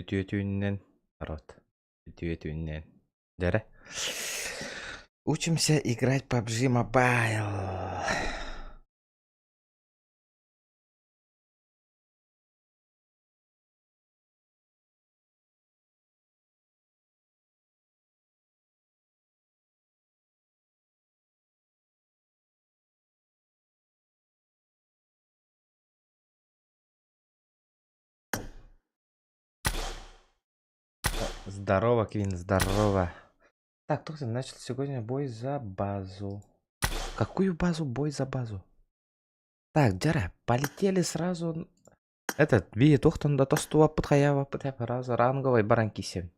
Ütü-ütünden. Народ. Ütü-ütünden. Дәрі. Учимся играть PUBG Mobile. Здорово, Квин, здорово. Так, кто-то начал сегодня бой за базу. Какую базу? Бой за базу. Так, Джара, полетели сразу. Этот, вие тохтон да тостуа пытхаява пытхаява раза ранговой баранкисен.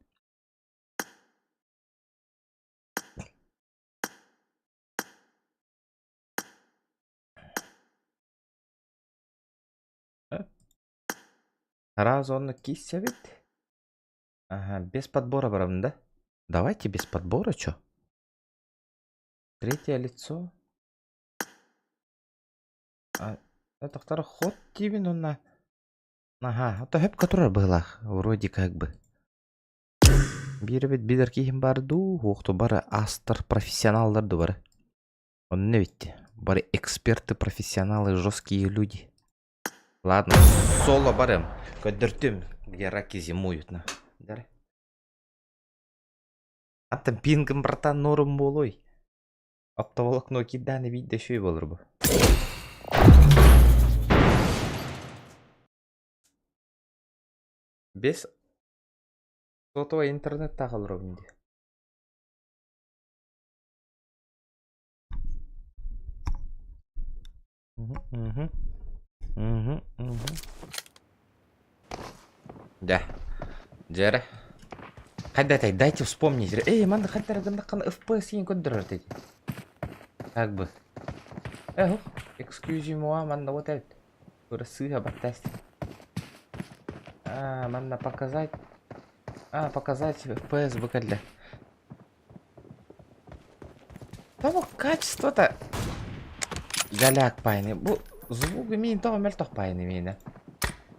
Раз он кисевит. Ага, без подбора брам, да? Давайте без подбора, чё? Третье лицо. Это второй ход именно на... Ага, это хэп, которая была. Вроде как бы. Бирбет бидер кихим барду. Охто бары астер профессионалдарды бары. Он не ведь. Бары эксперты, профессионалы, жесткие люди. Ладно, соло барем. Көддіртім, где раки зимуют на. Дары. А там пингім, братан, норм болой. Оптоволокно киданы видде шөй болыр бұл. Без сотовый интернет тағылыр обынде. Да. Жәрі. Қайда тай, дайте вспомнить. Манда қайда рагында қана FPS ең көндірір дейді. Как бы. Excuse me, манда вот это. Көрісіға баттасты. Манда показать. Показать FPS быкалда. Того качество-то галяк пайны. Бу звук мен того мельтох пайны мені.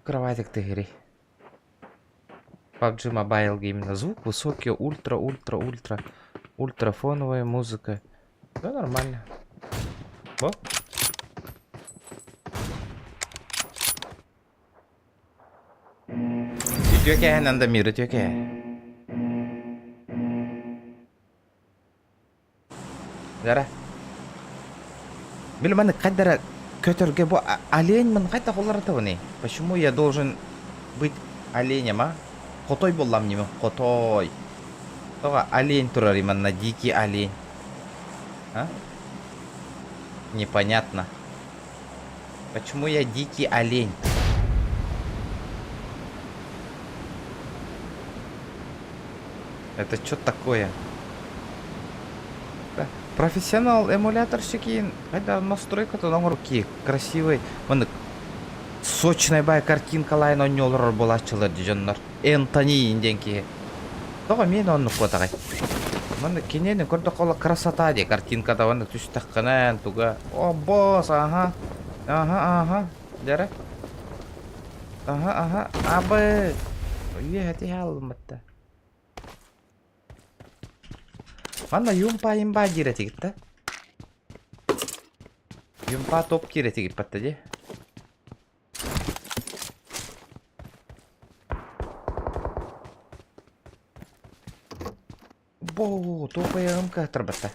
Кроватик ты гри. PUBG Mobile именно звук высокий, ультра фоновая музыка. Да нормально. Во. Тюке, надо мира тюке. Жара. Биле маны кайдара көтөргө бу олень мен кайта коллар табыны. Почему я должен быть оленем, а? Котой боллам неме, котой. Тога олень турар именно, дикий олень. А? Непонятно. Почему я дикий олень? Это что такое? Да. Профессионал эмуляторщики. Когда настройка-то на руки красивый. Вон сочная бай картинка лайн он нёлор болачылар дижоннор. Энтони инденки. Тога мен онны котагай. Мында кенени көрдө кола красота де картинкада ванда түш такканан туга. О, босс, ага. Жара. Ага. Абы. Үйе хати халматта. Манда юмпа имба киретигит да. Юмпа топ киретигит патта де. Бо, топая МК тұрбатта.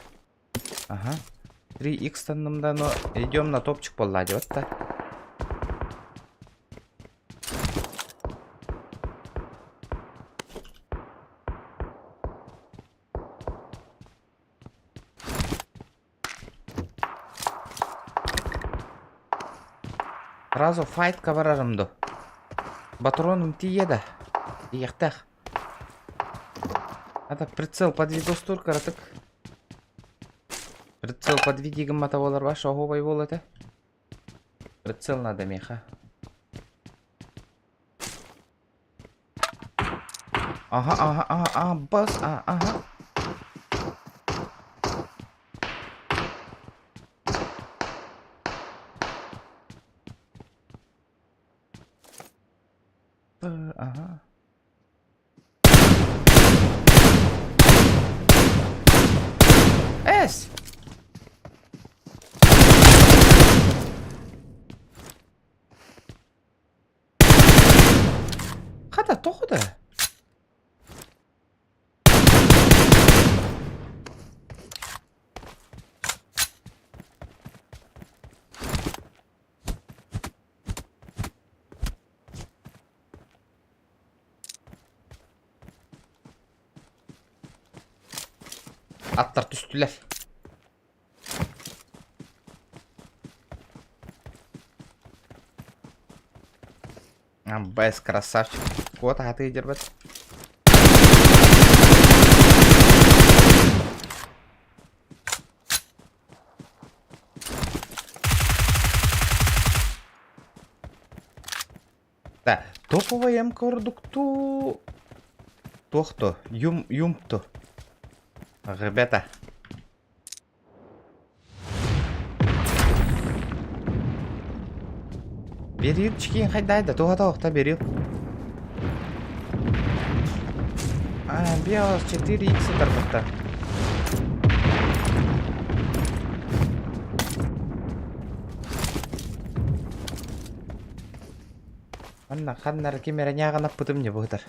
Ага. 3х танымда, но идем на топчик поллади, вот так. Сразу файтка барарымды. Батроным тиеді. Ияқтақ. Ада прицел под видостур каратык. Прицел под видигім мата болар ба, шоғобай болады. Прицел надо меха. Ага, бас, ага. Ага. Yes! Хата тоқуда. Аттар түстілер. Бэс, красавчик. Вот, а ты дербет. Да, топовая М-кордукту. Тохто, юмто. Ребята. Берил чекин хайдайды, тоғата берил. Биос 4х тарпытта. Анна ханнар кемера няғанап бұтым не бұғыдар.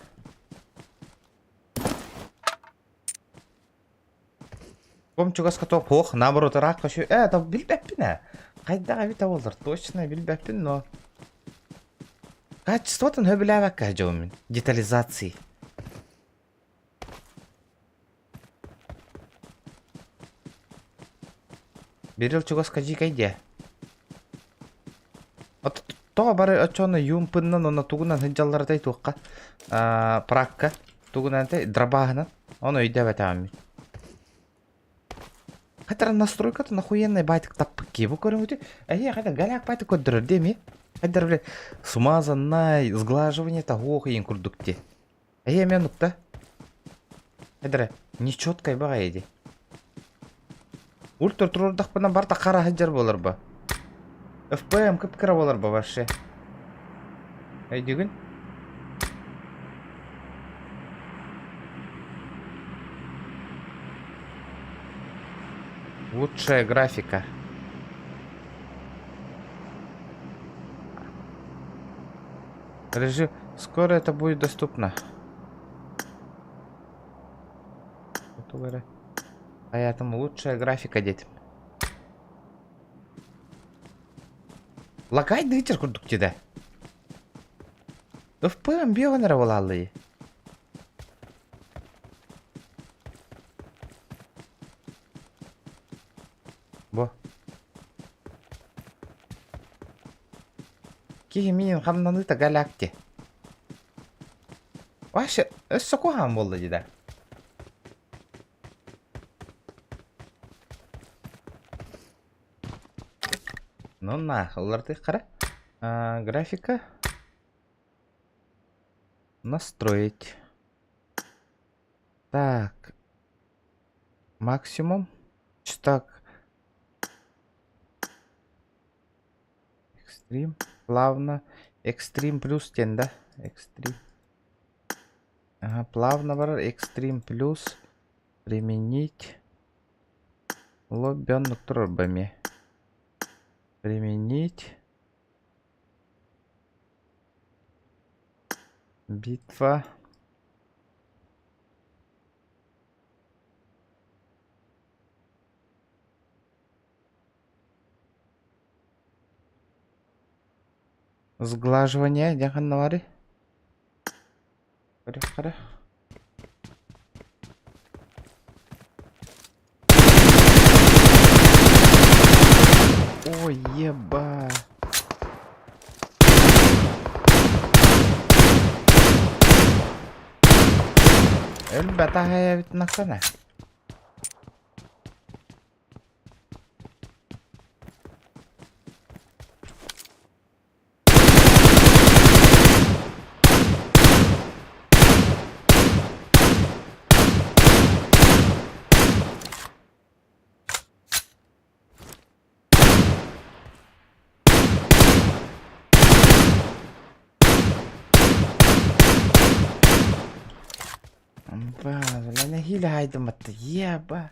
Ком чугаска тоқ хоқ, наоборот, раққа шу. Да білбәппін, қайдағы бита болдыр. Точно білбәппін, но... Качествотын хөбіләвәкка жауымен. Детализации. Берил чугаска жикайде. Тоға бары очоны юмпыннан, оны тугунан хынжаллардай туққа. Пракка. Тугунан драбағынан. Оны өйді бәтәмін. Хотя настройка-то нахуенный байтик тапки. Вы говорите, хотя галяк байтик коддырыр, деме? Хотя, блядь, смазанный, сглаживание того хиен курдукте. Мен нукта. Хотя, нечеткой баға еді. Ультр тұрырдақ бұна барда қара хаджар болар ба. FPM кіп-кіра болар ба башы. Деген? Лучшая графика. Режим. Скоро это будет доступно. Поэтому лучшая графика, детям. Лагай дытер курдуктеда. FPM бионера болаллы. Бо. Кихи минин хамнаныта галакте. Ваше, соку хам болду деда. Ну на, оларды қара. Графика. Настроить. Так. Максимум. Так. Экстрим. Плавно. Экстрим плюс тен, да? Экстрим. Ага, плавно бар. Экстрим плюс. Применить. Лоббен турбами. Применить. Битва. Сглаживание. Яхан навари. Қара. Ой, еба. Эльбата я ведь нахана. Ба, бля, не хиля хайда матта, еба.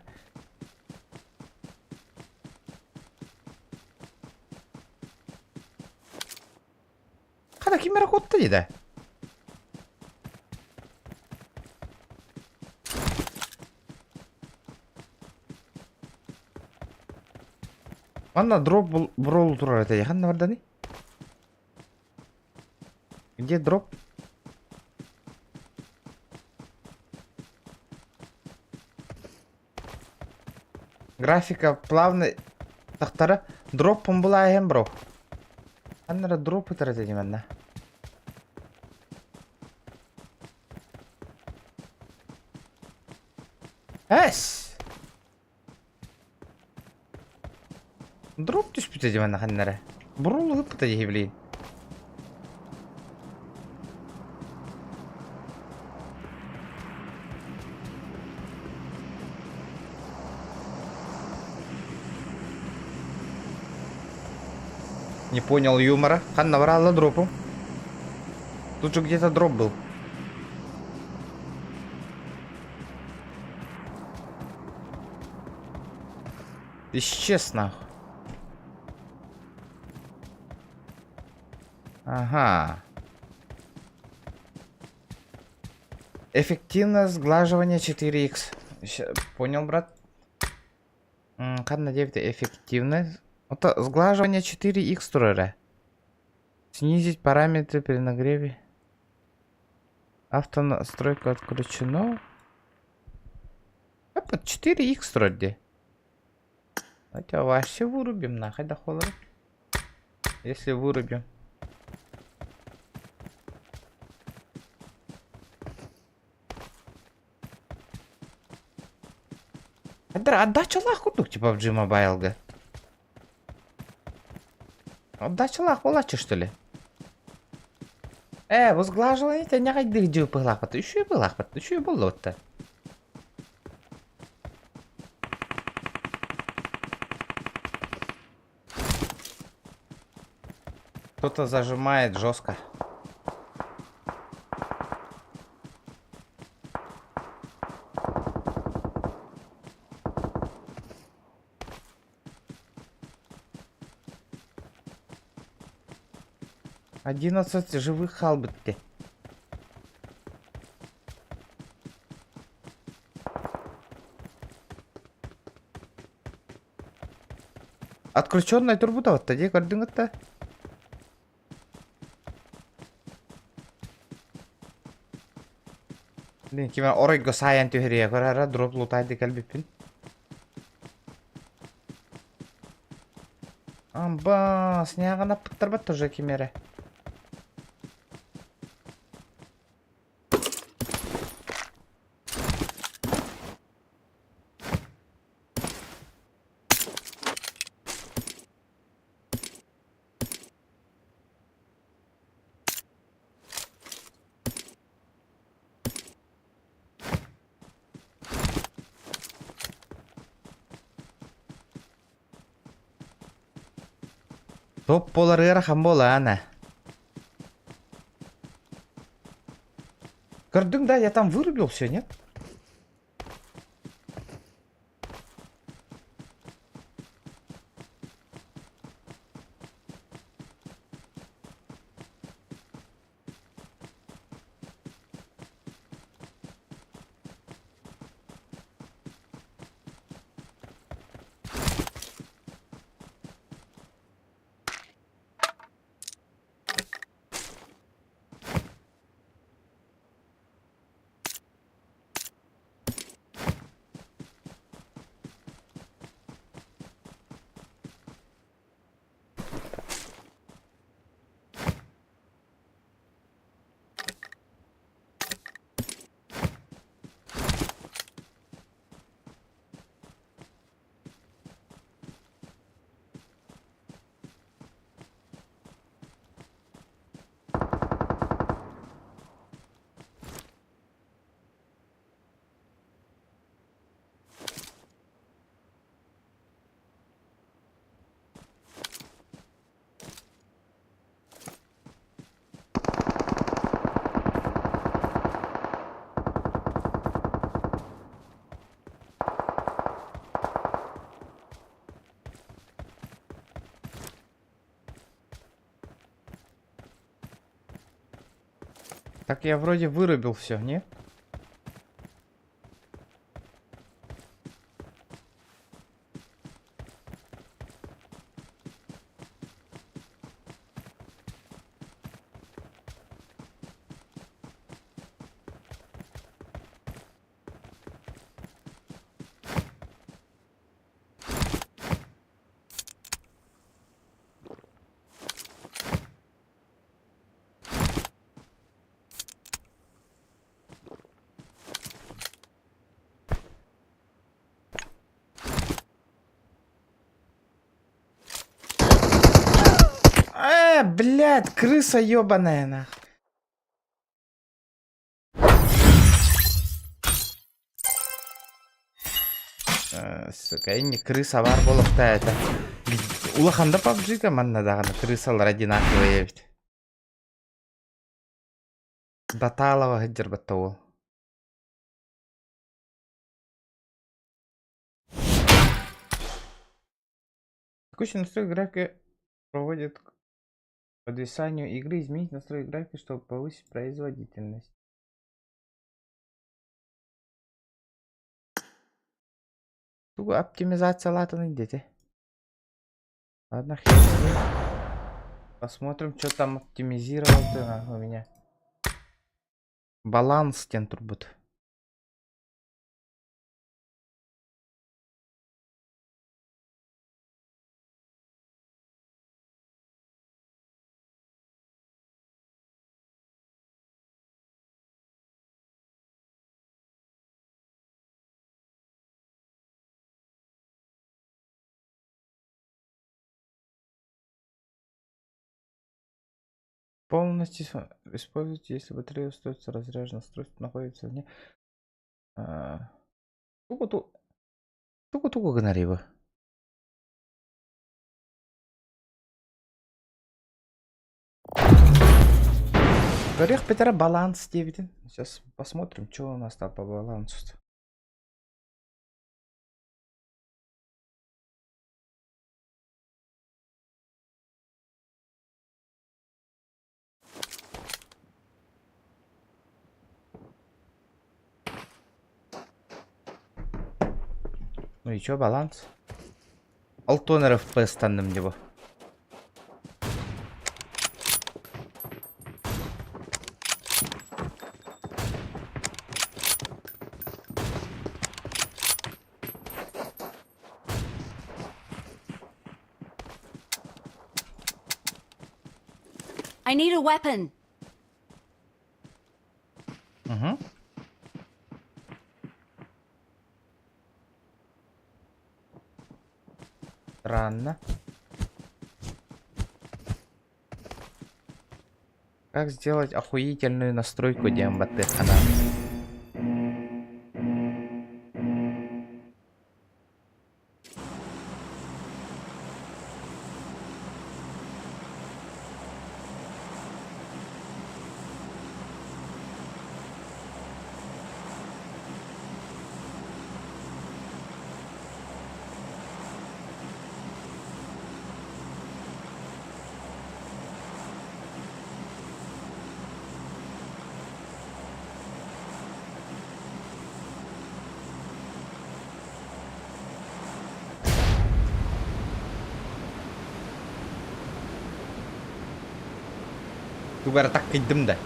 Хада кимера котта дейді. Анна дроп брол турар это яхан бардани? Где дроп? Графика плавный. Тахтара дроп помбула айхем бро. Аннара дроп итара дедименна. Эс! Дроп түспүт дедименна ханнара. Брол гыппыта дехиблейин. Не понял юмора. Ханна врала дропу. Тут же где-то дроп был. Исчез нахуй. Ага. Эффективное сглаживание 4х. Понял, брат? Ханна 9 эффективность. Это сглаживание 4х турера. Снизить параметры при нагреве. Автонастройка отключена. Под 4х вроде. Хотя вообще вырубим нахуй до холода. Если вырубим. Отдача лахудук типа в G-Mobile. Отдача лах волачи что ли? Возглаживание это не хайдых джи пылахпат. Еще и пылахпат. Еще и болото. Кто-то зажимает жестко. Одиннадцать живых халбытки. Отключенная турбута вот тоді көрдің отта. Блин, кима орайго сайан түйірия көрара дроп лутайды кәлбеппін. Амба, сняғана пыттар бат тоже кемері. Топ боларыра хам бола ана. Көрдің да, я там вырубил все, нет? Так я вроде вырубил все, не? Блядь, крыса ёбаная, нах. Сука, не крыса бар болықта это. Улаханда PUBG-га манна дагана крысалар одинаковые ведь. Баталова хыджыр батта ол. Текущий настрой графики проводит к подвисанию игры. Изменить настрой графики, чтобы повысить производительность. Тут оптимизация латаны дети. Ладно, хер с ним. Посмотрим, что там оптимизировал ты у меня. Баланс тен турбут. Полностью используйте, если батарея остается разряжена, устройство находится вне. Туку-туку гонорева. Орех Петра баланс 9. Сейчас посмотрим, что у нас там по балансу. Ну и чё, баланс? 6 FPS станным него. I need a weapon. Угу. Странно. Как сделать охуительную настройку дембаты хана? Тубар так кидdim да.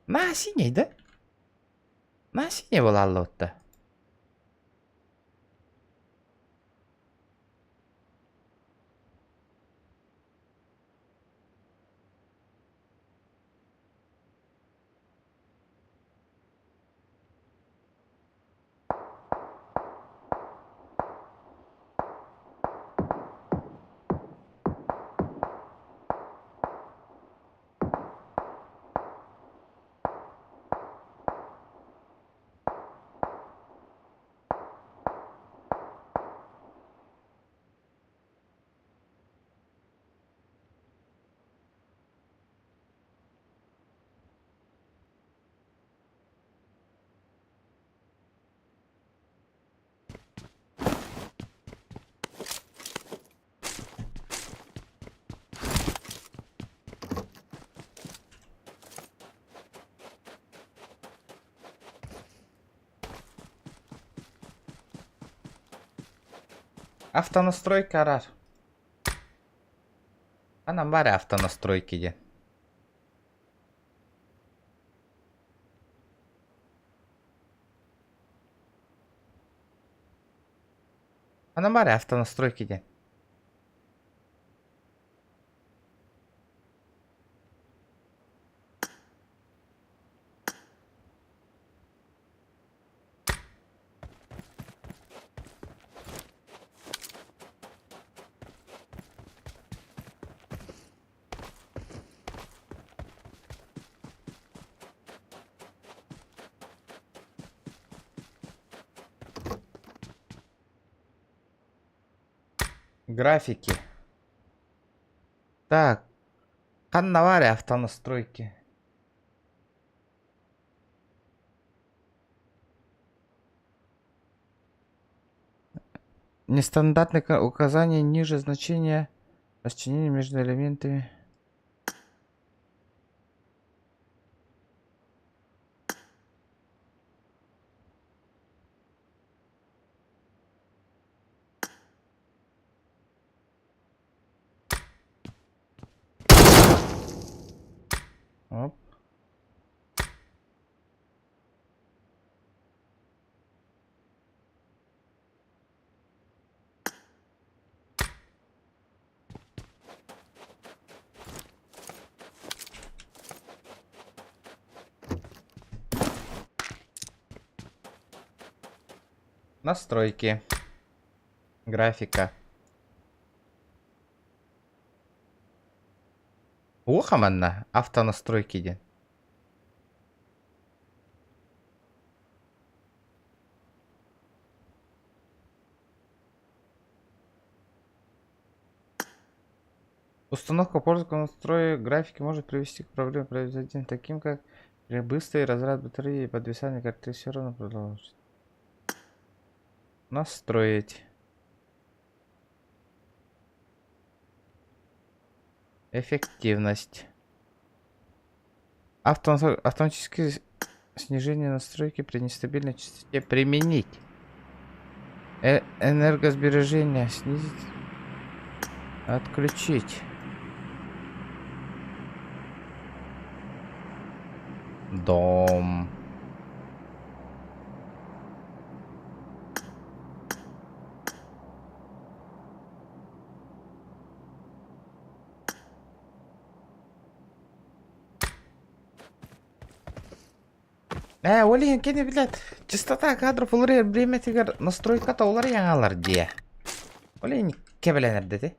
На синей, да? На синей была лотта. Автонастройка арар. Анам бар автонастройки де. Анам бар автонастройки де. Графики. Так. Канна бар автонастройки. Нестандартные указания ниже значения расчленения между элементами. Оп. Настройки. Графика. Ухаманна. Автонастройки де. Установка пользовательского настроя графики может привести к проблемам производителя, таким как быстрый разряд батареи и подвисание карты. Все равно продолжить. Настроить. Эффективность. Автоматическое снижение настройки при нестабильной частоте. Применить. Энергосбережение. Снизить. Отключить. Дом. Олин, кене билет. Частота кадров олар время тигер настройка олар яңалар дия. Олин, кебеленер деди.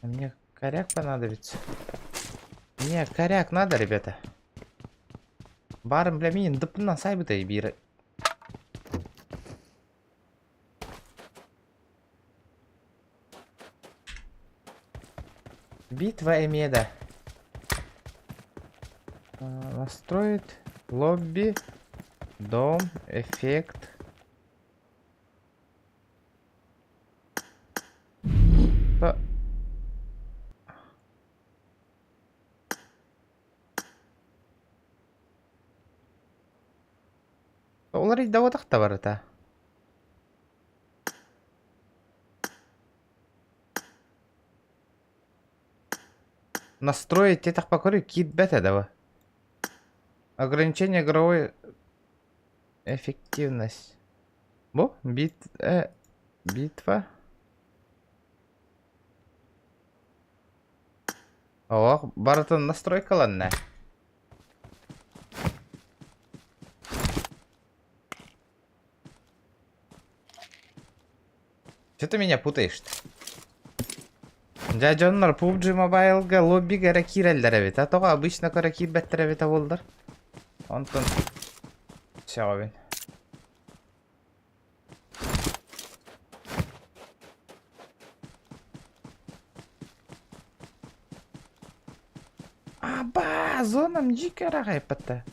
Мне коряк понадобится. Мне коряк надо, ребята. Барым блямин, дыпынан сайбытай бирі. Битва Эмеда. Настроить лобби, дом, эффект. Олар иде отақта бар это. Настроить те так покорю кит бета давай. Ограничение игровой эффективность. Бо битва. О, барытын настройкаланна. Что ты меня путаешь-то? Джоннор PUBG Mobile'га лоббиге ракирелдер эбит. А тога обычно ракир беттер эбит болдар. Онтон сябин. Аба, зонам джикера гайпата.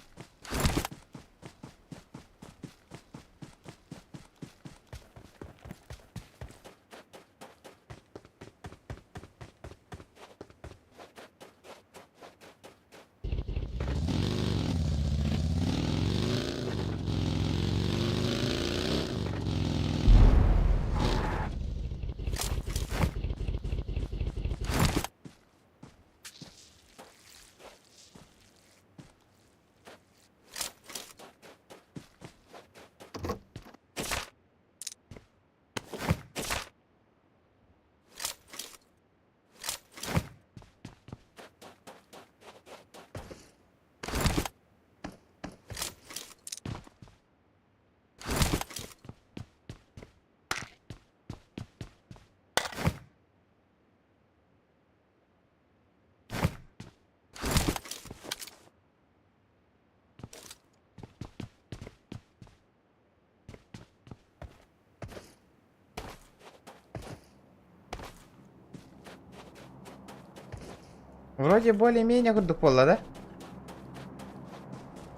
Вроде более-менее курдук болла, да?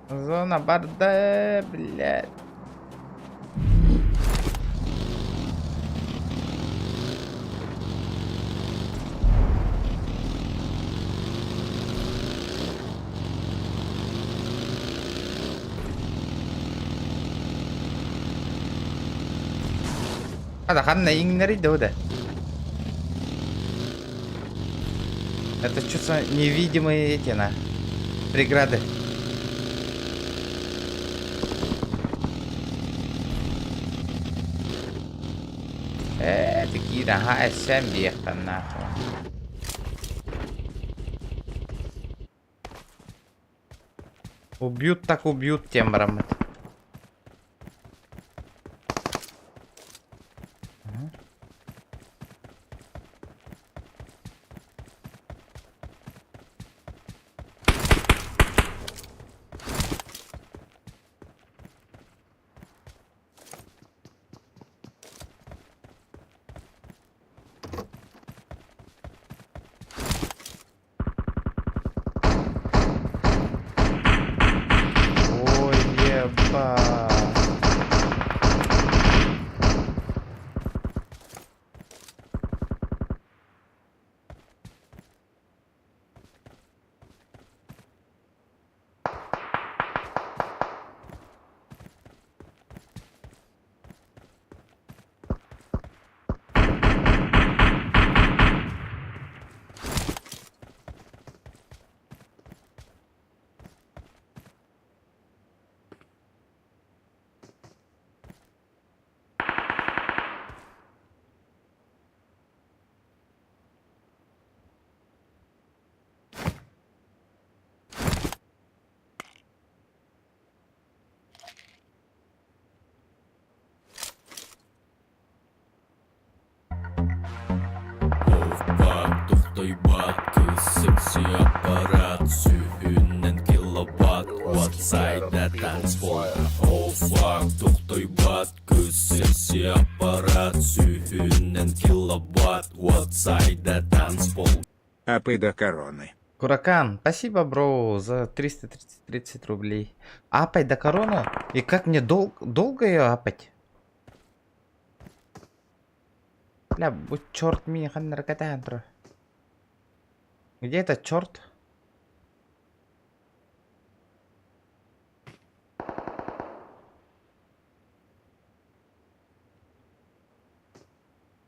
Зона барды, блядь. Дخلنا игнорить, да? Это что-то невидимые эти, преграды. Такие, ага, сам бег там нахуй. Убьют так убьют тембром. Ой, еба. Секси аппарат сүйүнен киловатт Outside'da танцпол Oh fuck, тухтой бат Көз секси аппарат сүйүнен киловатт Outside'da танцпол Апы до короны. Куракан, спасибо, бро, за 330 рублей. Апать до корону? И как мне долго ее апать? Бля, будь черт меня, ханнаркатантро. Где этот черт?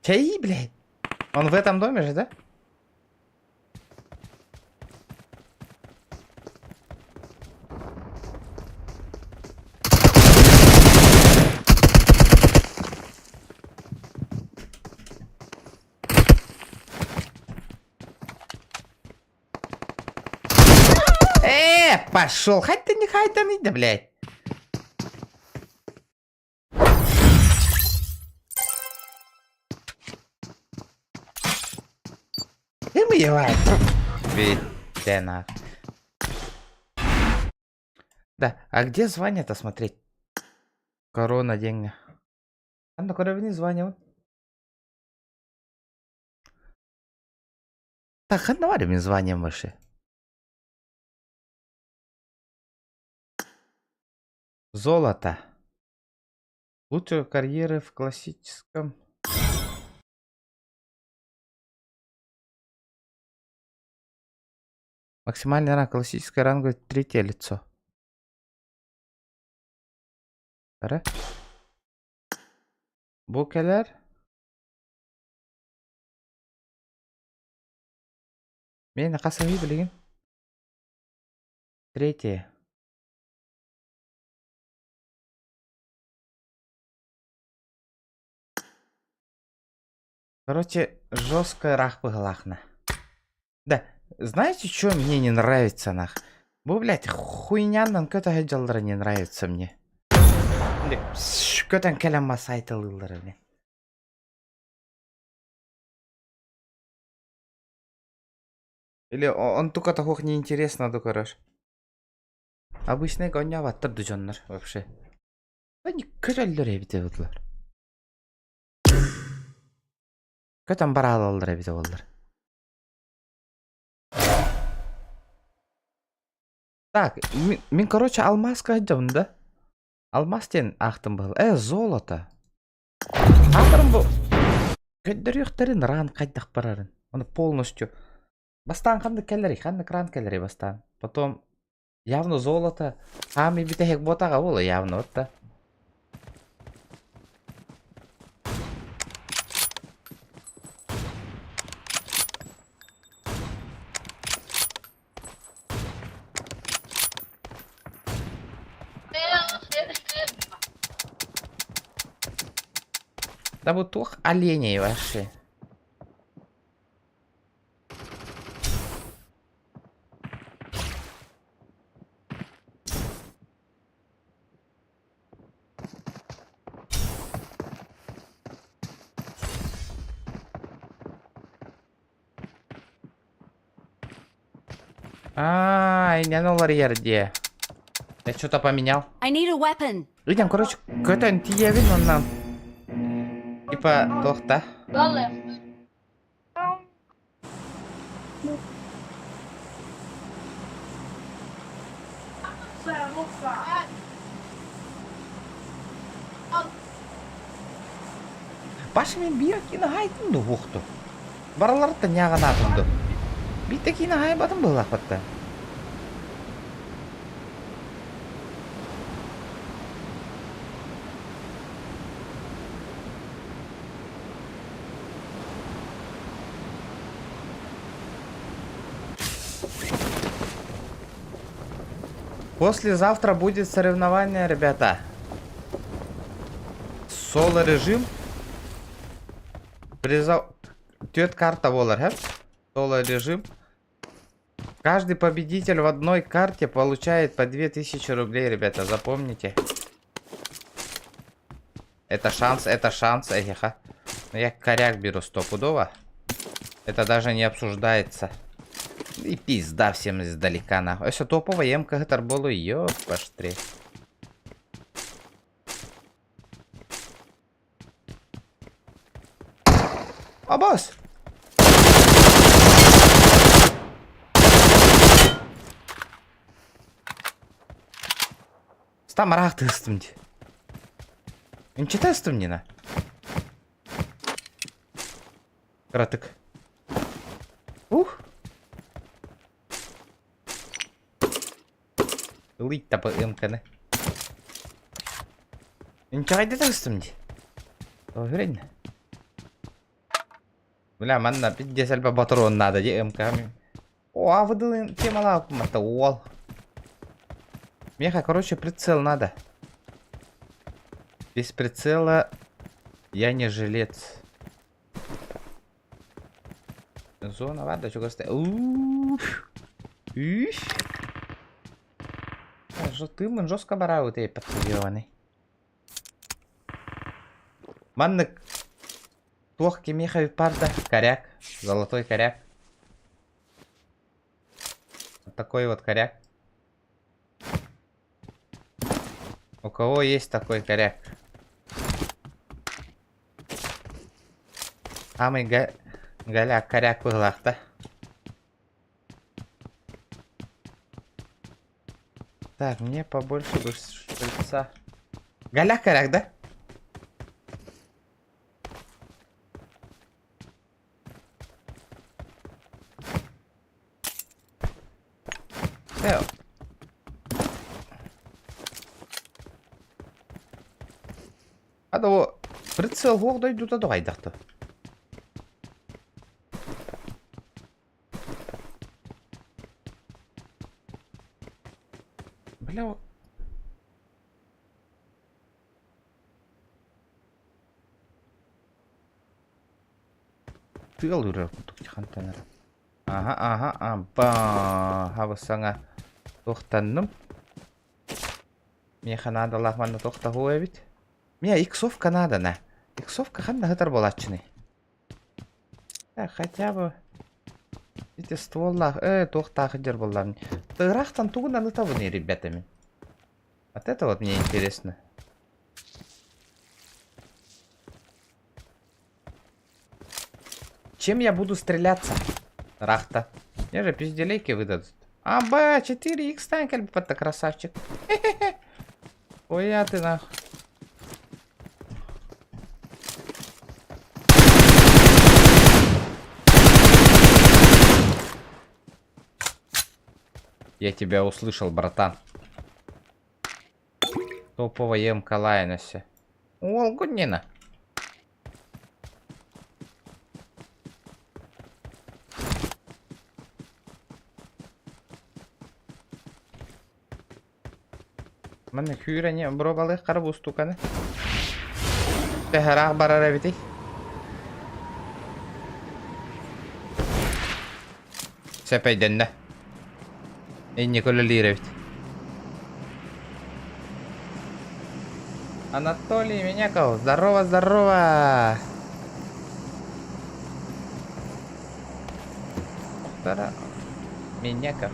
Чаи, блядь. Он в этом доме же, да? Пошел. Хоть ты не хайта, да, блядь. И мы его. Да, а где звание-то смотреть? Корона, деньги. А ну куда вниз звонил? Так, одного мне званием выше. Золото. Лучшие карьеры в классическом. Максимальный ранг классическое ранга третье лицо. Ара? Букелер? Мен қасаби білген. Третье. Короче, жесткая рахпыгалахна. Да, знаете, что мне не нравится, нах? Бу, блядь, хуйняндан көтө хаджалдары не нравится мне. Көтөн кәлем масайтылылары, блядь. Или он только того неинтересно, да, короче. Обычный гоня ваттыр дужоннар, вообще. Они көрөлдөр эбите болдулар. Көтөн баралалдар эбите болдулар. Так, мен, короче, алмазға айтжамын да. Алмастен ақтым был. Золото. Атырым бұл. Көддір юқтарын ран қайдақ барарын. Оны полностью. Бастан қанды кәлері, қанды кран кәлері бастан. Потом, явно золото. Ами бітехек ботаға болы, явно, вот да. Да вот тух оленей вообще. Не олар ерде. Я что-то поменял. I need a weapon. Видим, короче, какой-то антиевин он нам. Типа, тохта. Башы мен бия кина хайдымды оқты. Бараларды няған атымды. Битте кина хайбадым бұл ақпатта. Послезавтра будет соревнование, ребята. Соло режим. Тет карта волар, хэп? Соло режим. Каждый победитель в одной карте получает по 2000 рублей, ребята, запомните. Это шанс, эхеха. Я коряк беру стопудово. Это даже не обсуждается. И пизда всем издалека, нахуй. Ось топова емка гитар було, йоп, паштри. А бос! Стам рах тестимди. Инче тестим нина. Кратык. Ух! Лыть тапы эмканы. Инче кайда тестимди. Уверен. Бля, манна пиздец альба патрон надо, де эмками. О, а выдал темала мата уол. Меха, короче, прицел надо. Без прицела я не жилец. Зона, ладно, что гостей. Ты мы жестко барау ты подходированный. Маннык. Тохки меха парта. Коряк. Золотой коряк. Вот такой вот коряк. У кого есть такой коряк? Самый голяк коряк в иглах-то. Так, мне побольше бы шприца. Голяк коряк, да? А да прицел гордо идут а давай дахта. Бля. Ты алура хантанар. Ага, амба. Хавасаңа тоқтанным. Мне надо лахманны тоқта хуя бит. Мне иксовка надо, на. Иксовка ханна гитар болачный. Так, хотя бы эти стволлах, тоқта хидер болларны. Тырахтан тугуна нытавыны ребятами. Вот это вот мне интересно. Чем я буду стреляться? Рахта. Мне же пизделейки выдадут. Аба, 4х танк, альбата, красавчик. Ой, ты нахуй. Я тебя услышал, братан. Топовая МК Лайнесе. О, гуднина. Mana küyreni brobalı karabuz tukanı. Teherah barara biti. Sepeyden de. Николя Лирович. Анатолий Миняков, здорово, здорово. Здорово. Миняков.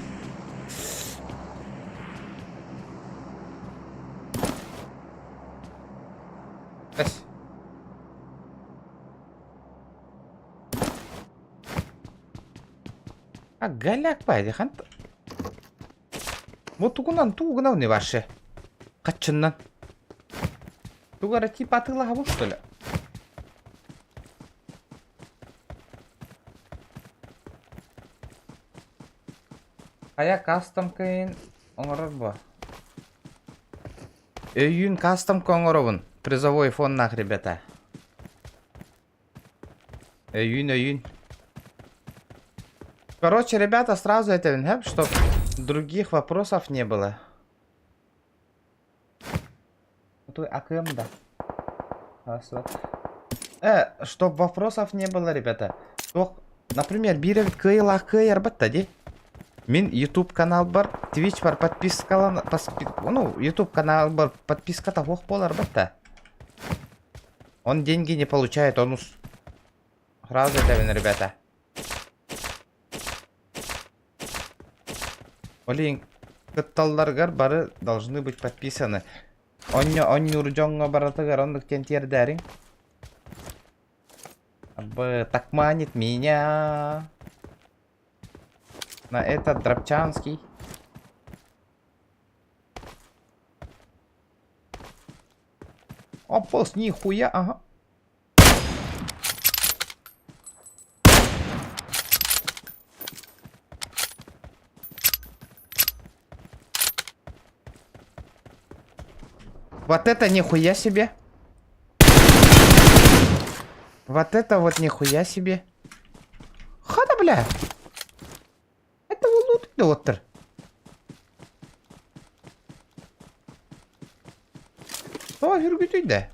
А галяк пайды хант. Вот тугунан не ваше. Качыннан. Тугара типа атыла бұл что ли? Ая кастом кайын оңырыр бо. Өйін кастом коңырыбын. Призовой фоннах, ребята. Өйін. Короче, ребята, сразу это винхэп, чтоб других вопросов не было. Тут АКМ, да. Чтоб вопросов не было, ребята. Например, биревит кыйлах кыйар бітті де. Мен YouTube канал бар, Twitch бар, подписка, ну, YouTube канал бар, подписка-то хоқ болар бітті. Он деньги не получает, он сразу это вин, ребята. Олин, кытталларгар бары должны быть подписаны. Оннюр жоңго баратыгар, ондық тентер дәрің. Так манит меня на этот Дробчанский. Опус, нихуя, ага. Вот это нихуя себе. Вот это вот нихуя себе. Хада, бля. Это лут доктор. О, жүргүтүй да.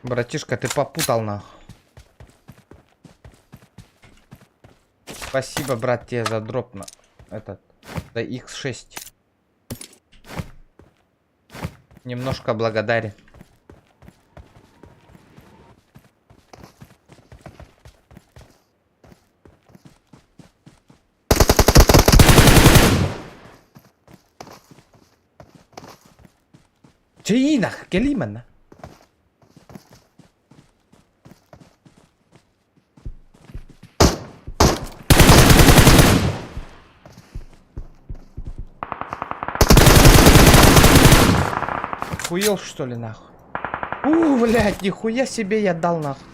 Братишка, ты попутал нахуй. Спасибо, брат, тебе за дроп на этот, за X6. Немножко благодарен. Чаинах, келимана. Хуел, что ли, нахуй? Блядь, нихуя себе я дал, нахуй.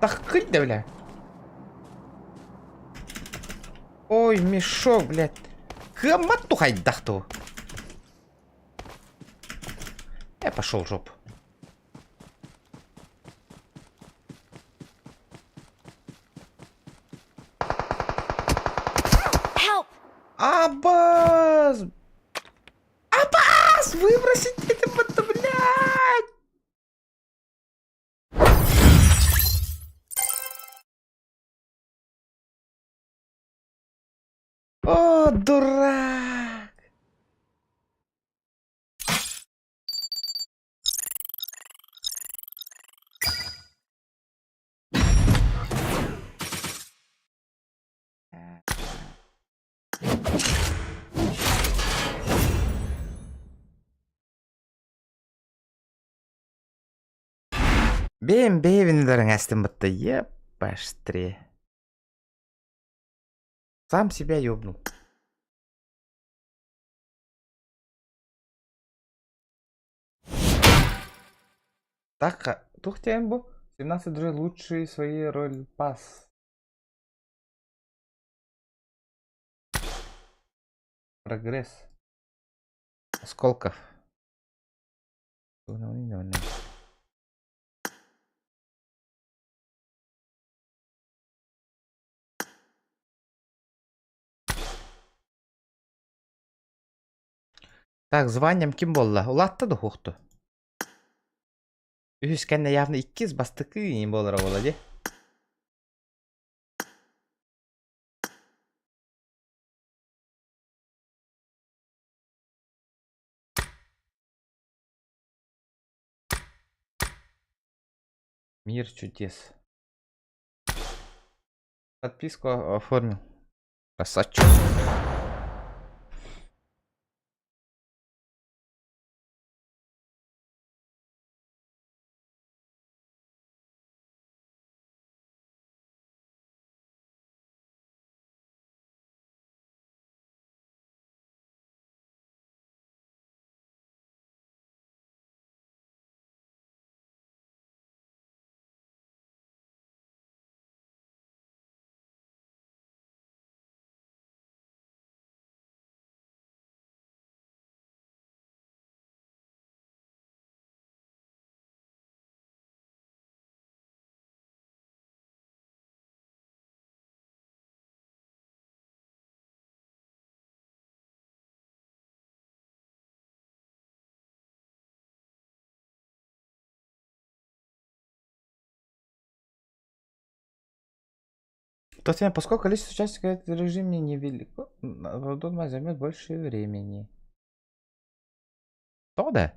Так, хоть да, бля. Ой, мешок, блядь. Хамату хайдахту. Я пошел в жопу. выбросить это, блядь! О, дурак! Бейвендерің астын бітті, ебаштре. Сам себя ёбнул. Так, Тухтембо, 17 же лучшие свои роль пас. Прогресс. Осколков. Так, званием ким болла? Улатты да хуқты. Үскенде явно 2 бастықы ең болыр болады. Мир чудес. Подписку оформил. Красавчик. То есть, поскольку количество участников в этом режиме невелико, Донбасс займет больше времени. То да?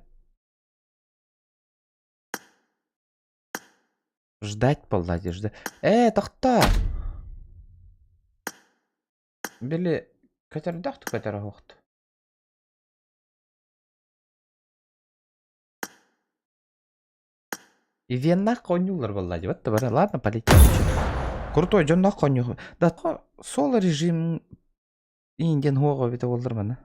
Ждать полдать, ждать. Тахта! Били, который дахту, который хохт. И венна конюлар боллади. Вот табара, ладно, полетели. Крутой, жон нах коню. Да, сол режим инден хуого бите болдыр мана.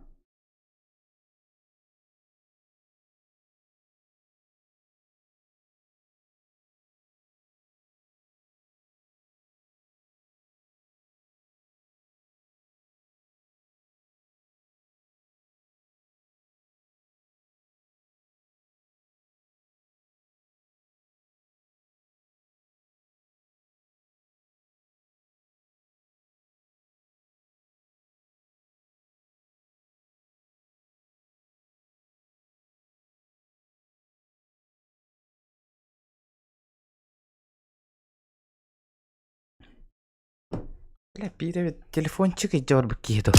Бля, пире телефончик и дёр бакиду.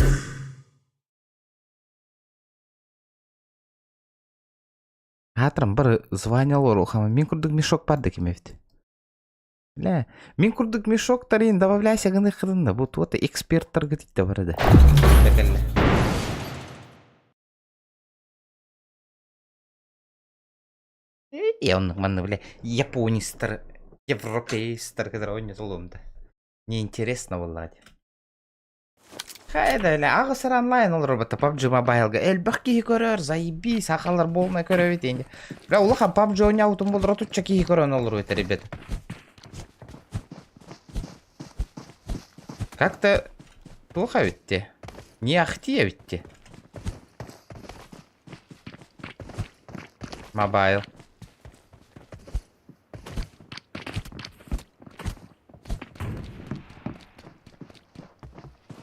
Атрам бір звонил орухама. Мен курдук мешок барды кемевді. Бля, мен курдук мешок тарин добавляйся ганы хырында. Бұл вот эксперттар гытыйда барады. Я он манны, бля, японистар, европейстар, который он не золомда. Неинтересно, Влади. Хайда, бля, ағысыр онлайн ол робота PUBG Mobile'га. Әлбақ кейі көрер, заебись, ақалар болмай көрер бет. Бля, улахан PUBG ойнаутын болдыр, отуча кейі көрен олар өте, ребята. Как-то плохо ведь. Не ахти ведь. Мобайл.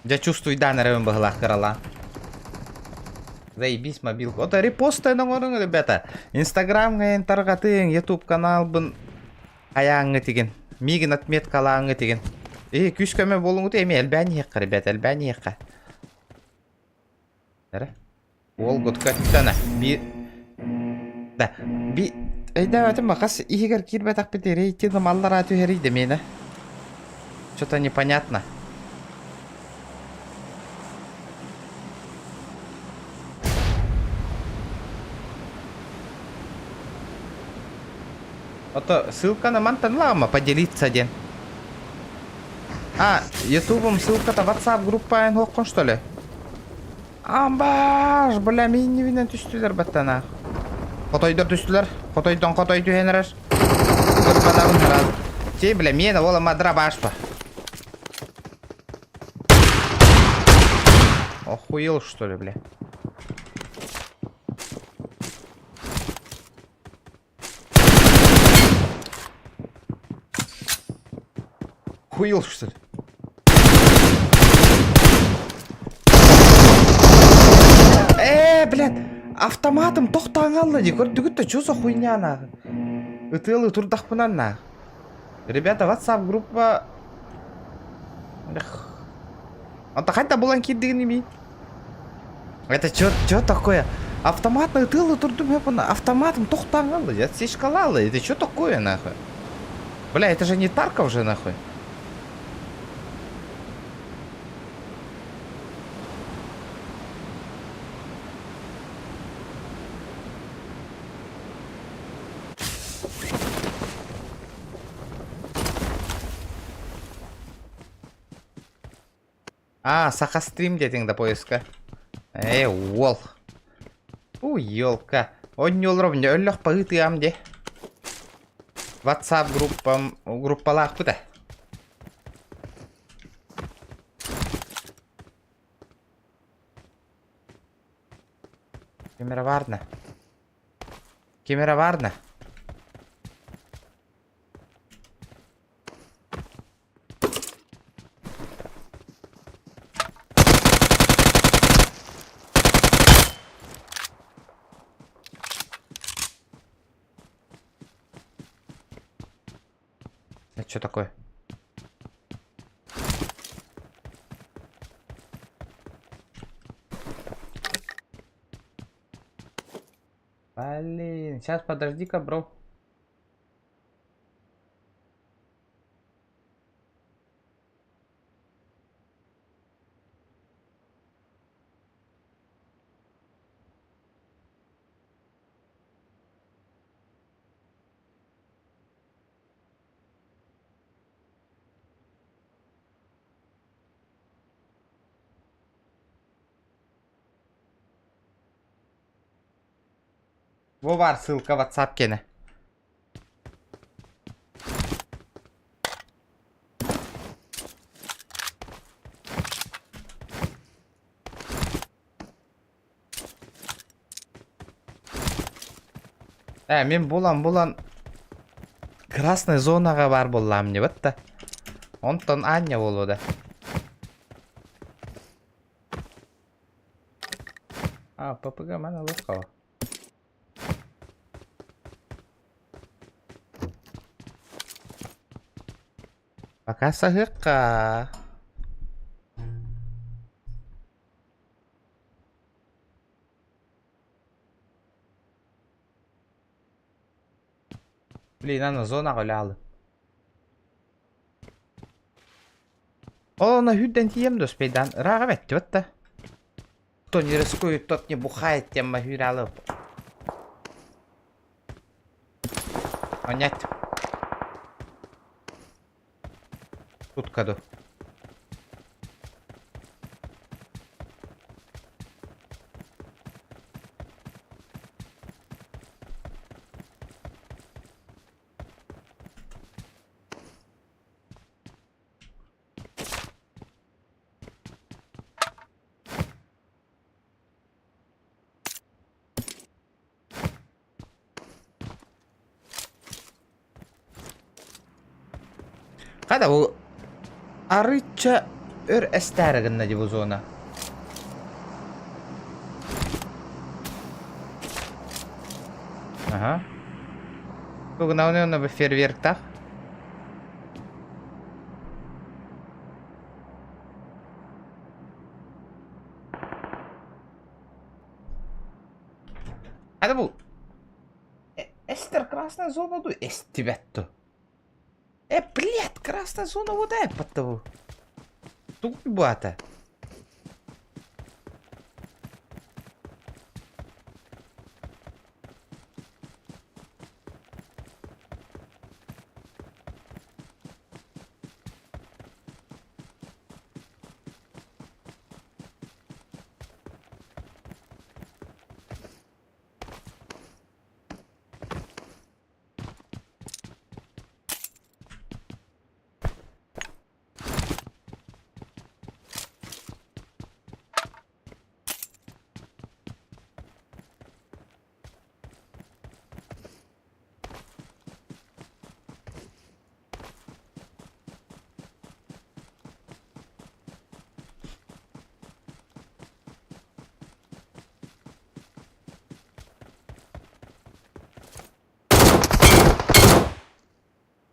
Я чувствую, да, на район баглах карала. Заебись мобилка. Ота репостай оңорың, ребята. Инстаграм гайын таргатың, YouTube канал бын аяңы теген. Мигин отметкалаңы теген. Күшкөмө болуңу те эми элбани якка, ребята, элбани якка. Дара? Ол гуткаттана. Да. Эйда өтім мақас игер кирбетак бите рейтинг маллар ату хериде мені. Что-то непонятно. Это ссылка на Мантанлама поделиться ден. Ютубом ссылка-то WhatsApp группа инхоккон, что ли? Амбаш, бля, мен не видно түстілер баттана. Котойдор түстілер. Котойдон котой түйенерер. Көрбадағын хараз. Сей, бля, мені ола мадра башпа. Охуел, что ли, бля? Охуел, что ли? Блядь, автоматом тоқтаңалды де, көрдігітті, чё за хуйня, нахуй? ИТЛ турдақпынан, нахуй. Ребята, WhatsApp группа... Anta қайта болан кирдігін емей? Это чё такое? Автоматный ИТЛ турдым, автоматом тоқтаңалды, я сешкалалы, это чё такое, нахуй? Бля, это же не Тарков же, нахуй. Саха стрим дедің да поиска. Ол. Ёлка. Он ёлров не өллөх пағытыам де. WhatsApp группалақ бұда. Камера варна. Камера варна. Это что такое? Блин, сейчас подожди-ка, бро. Во бар ссылка в WhatsApp кене. Мен болан красный зонага бар болам не бітті. Онтон Аня болуды. ППГ мана лыққау. Пока сағыққа. Блин, ана зона ғылялы. Ол ана хүдден тием доспейдан. Раға бәтті бәтті. Кто не рискует, тот не бухает, тем махюрялы. Понять. Тут каду. Қада бұл арыча өр әстәрігінна деп зона. Ага. Тугна уна бы фейерверктах. Hadi bu. Эстер, красная зона, ду. Эстибетту. Блядь, красная зона вот это. Тут бата.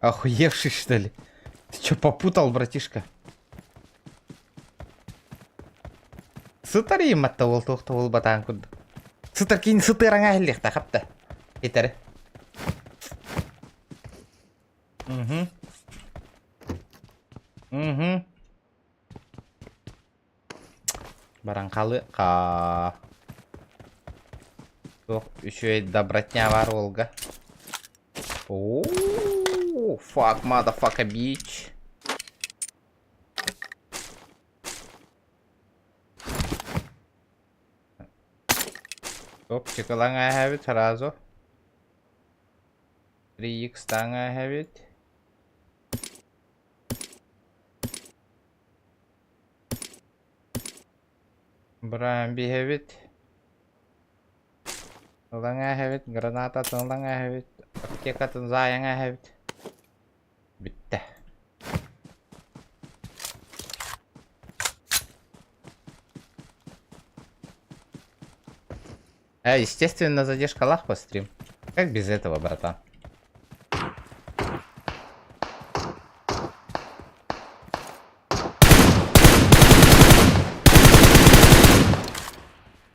Охуевший, что ли? Ты чё, попутал, братишка? Сытар ематта ол тоқты ол батан күнді. Сытар кейін сытыраңа әліқта қапты. Кетері. Баранқалы қа. Жоқ, еще и добротня бар олға. Ооо, fuck, motherfucker, bitch. Оп, чекалаң I have it, сразу. 3x таң I have it. Брайан би have it. Тыңлаң I have it, граната тыңлаң I have it. Аптека тыңзаяң I have it. Бітті. Естественно, задержка лах по стрим. Как без этого, братан?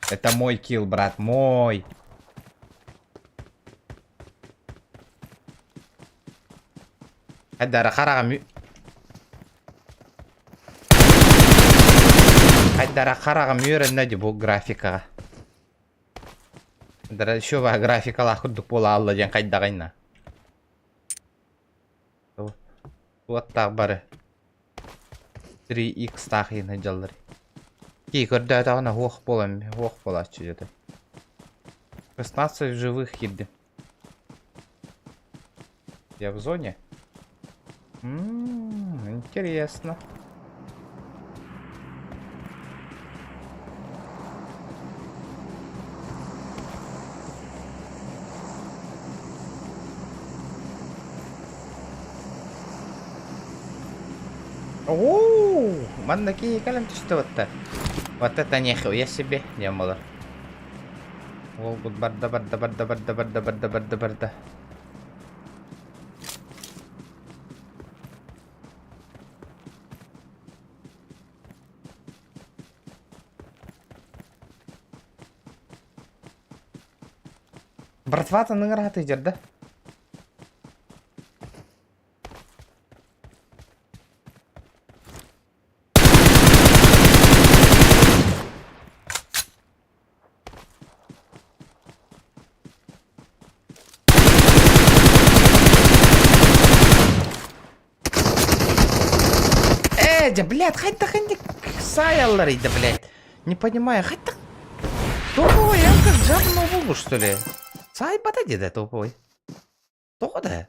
Это мой килл, брат, мой. Хайдара қарағым үйренді де бұл графикаға. Хайдара еще ба графикалар күрдік бола алды ден қайдағайна. Туаттағы бары 3x тақиын жалдыр. Кей көрді атағына оқ бола чүйеді. 16 живых еді. Я в зоне? Интересно. Ооо, мандакий калем түсті ватта. Вот это нихуя себе не было. Ол бұл барда. Братва тының рахаты жерді. Блядь, хоть саялар иди, блядь. Не понимаю, хоть так... Топовый, я как жабну вулу, что ли? Сай подойди, да, топовый. То да.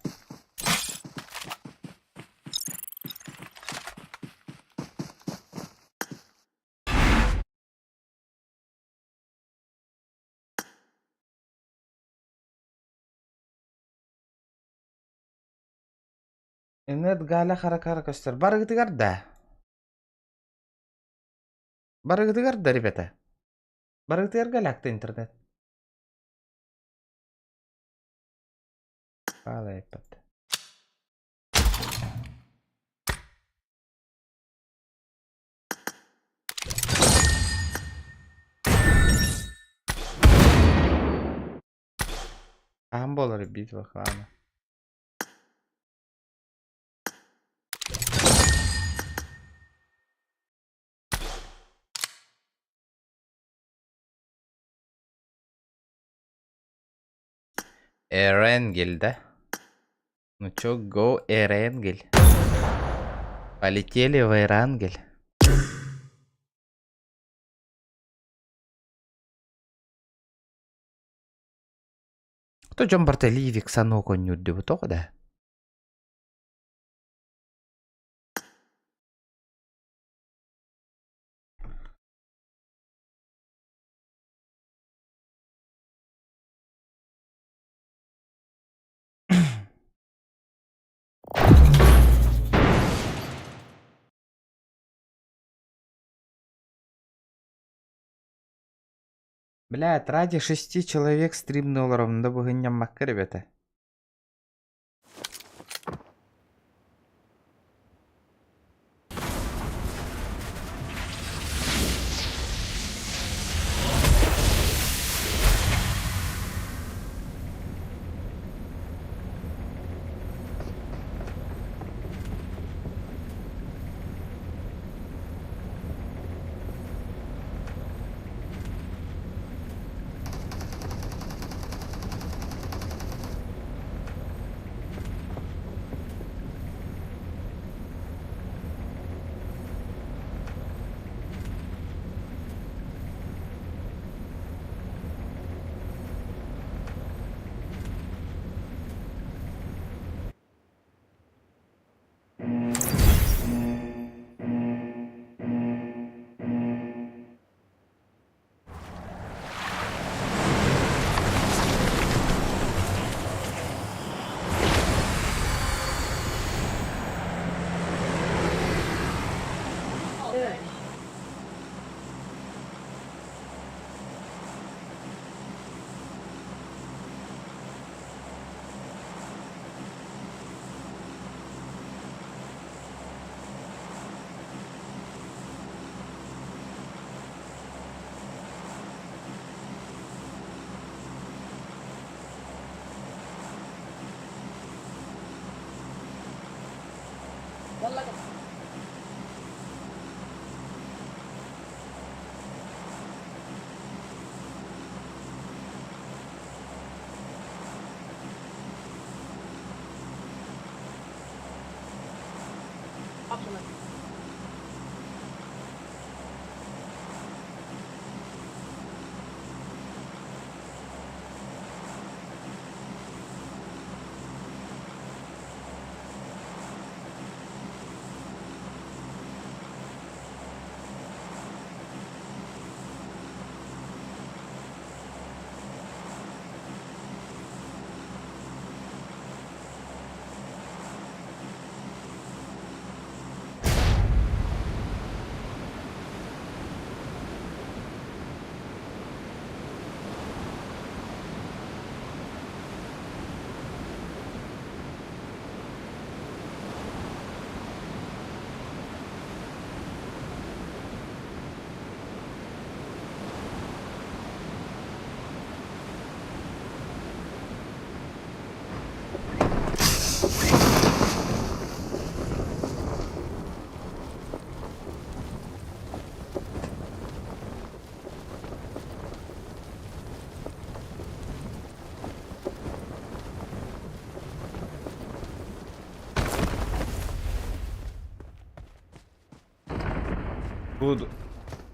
Интернет галя харакара костер. Барыгдыгарда, ребята. Барыгдыгар галякта интернет. Халепет. Амболар битва хлана. Эренгель, да? Ну чё, go Эренгель. Полетели в Эрангель. Кто Джон Бартелли Виксано конюдди вот только да? Блядь, ради 6 человек стрим долларов надо выгонять макка, ребята.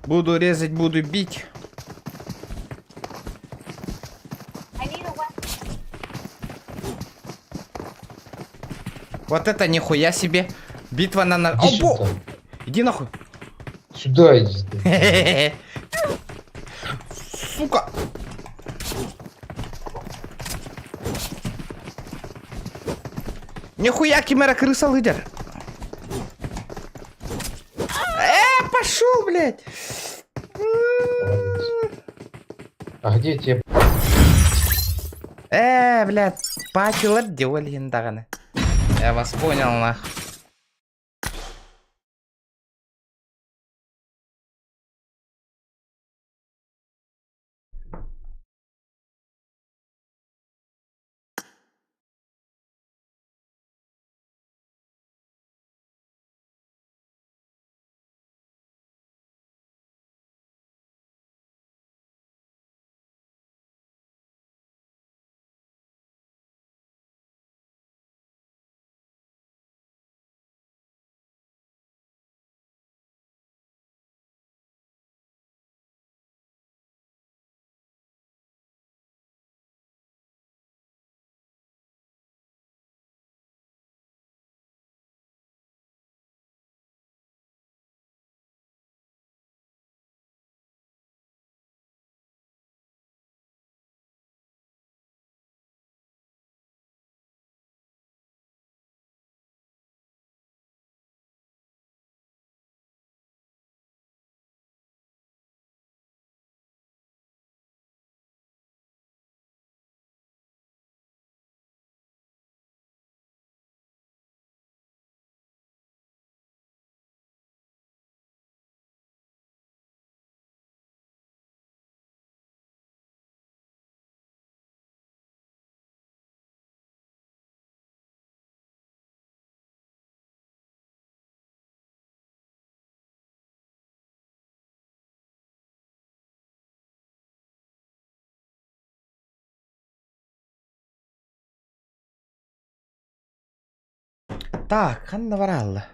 Буду резать, буду бить. Вот это нихуя себе. Битва на... Иди О, сюда. Иди нахуй. Сюда иди. ты. Сука. Нихуя кимера крыса лыдер. Пошел, блядь. Молодец. А где тебе? Блядь. Пачелар девалин даганы. Я вас понял, нах. Так, Ханна Варалла.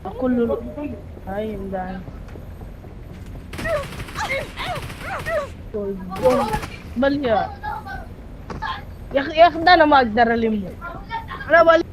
Ako lulu. Ay, ang dami. Balya. Yak na na magdaralim mo. Ano bali?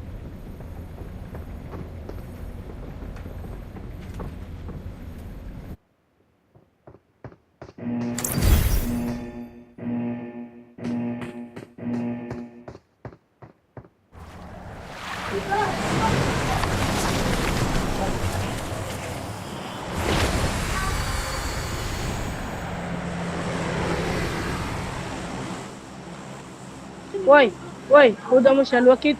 وي وي هو ده مش الوقت.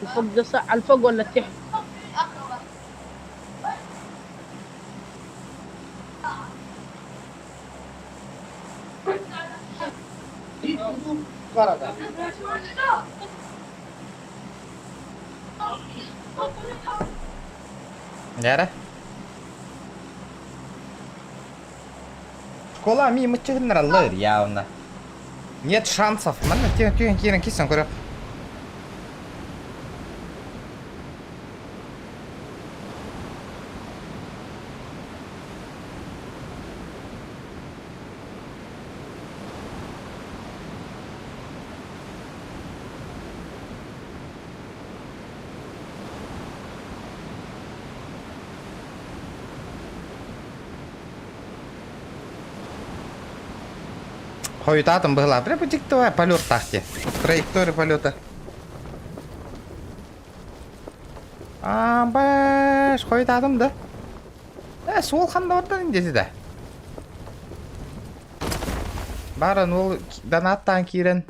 الفوق ده على الفوق ولا تحت؟ Nere? Школа мимо генералер явно. Нет шансов. Mana Кирин кисен көрө. Хуйтатом была. Прямо диктовая полет тахте. Траектория полета. Баш, хуйтатом да. Сол ханда ордан индеси да. Барын ол данаттан кирен.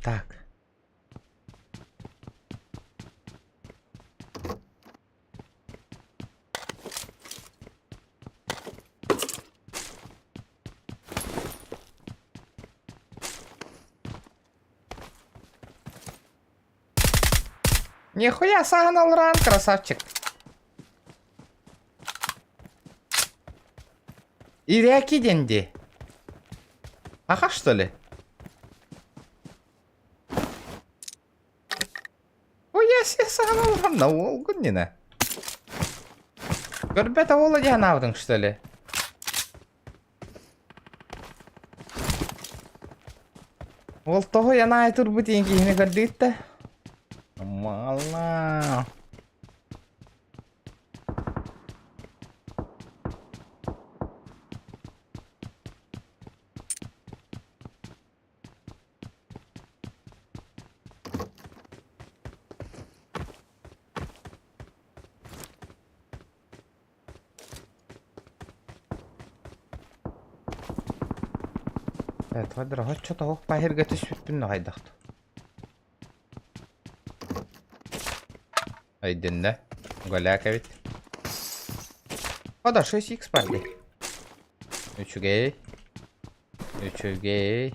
Так. Нихуя сагнал ран, красавчик. Иряки денди. Ага, что ли? Я сагнал на Волгунина. Ребята, Володя навдың, что ли? Ол того я на эту бутинки не гордит-то. Мало. تفضل هات شطه اهو بقى هرجع تشفت منه هيضغط هيدنا قولها كبت هذا شو سيكس بعدي 3 جاي 3 جاي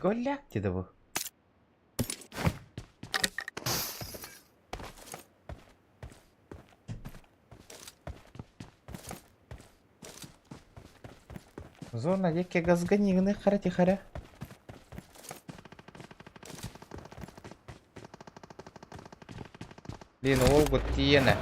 قول لك كده بو Зона яке газганігни хара-тихара. Блін, ол тиене.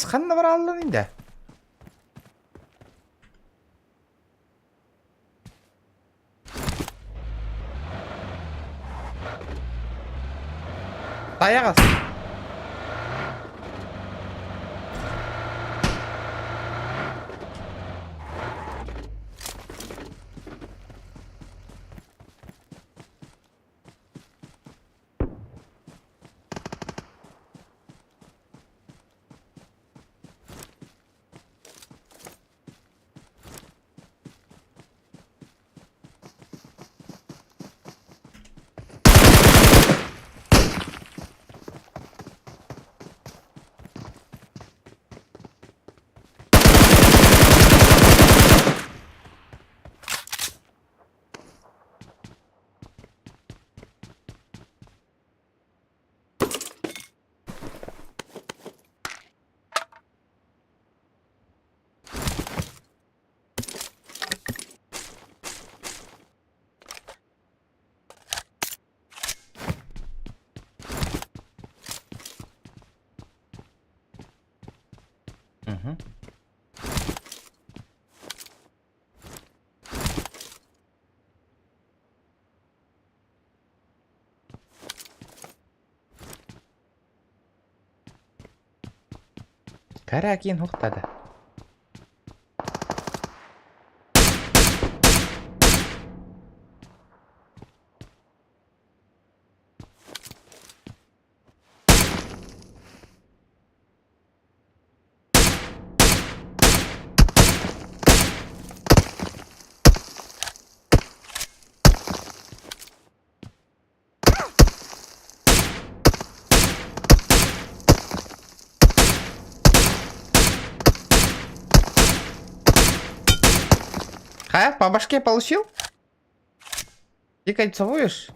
خلنا برا الله نده طيب Мгм. Кәрі әкейін ұқтады. Ха, по башке получил? Ты кольцевуешь?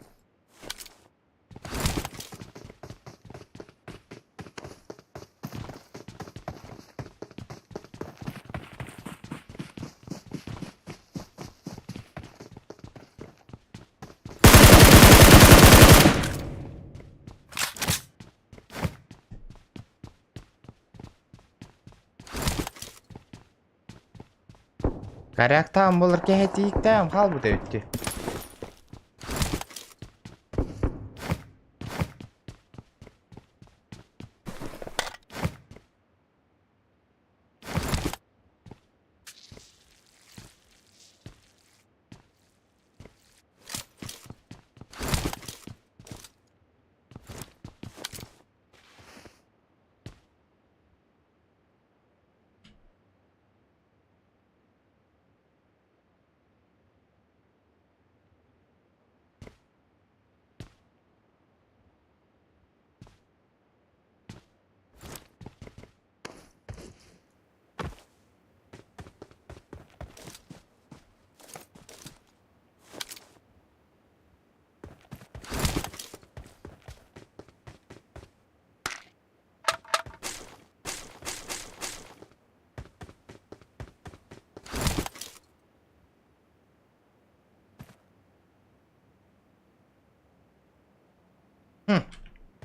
Коряктан болыр кехетейіктен қал бұда өтті.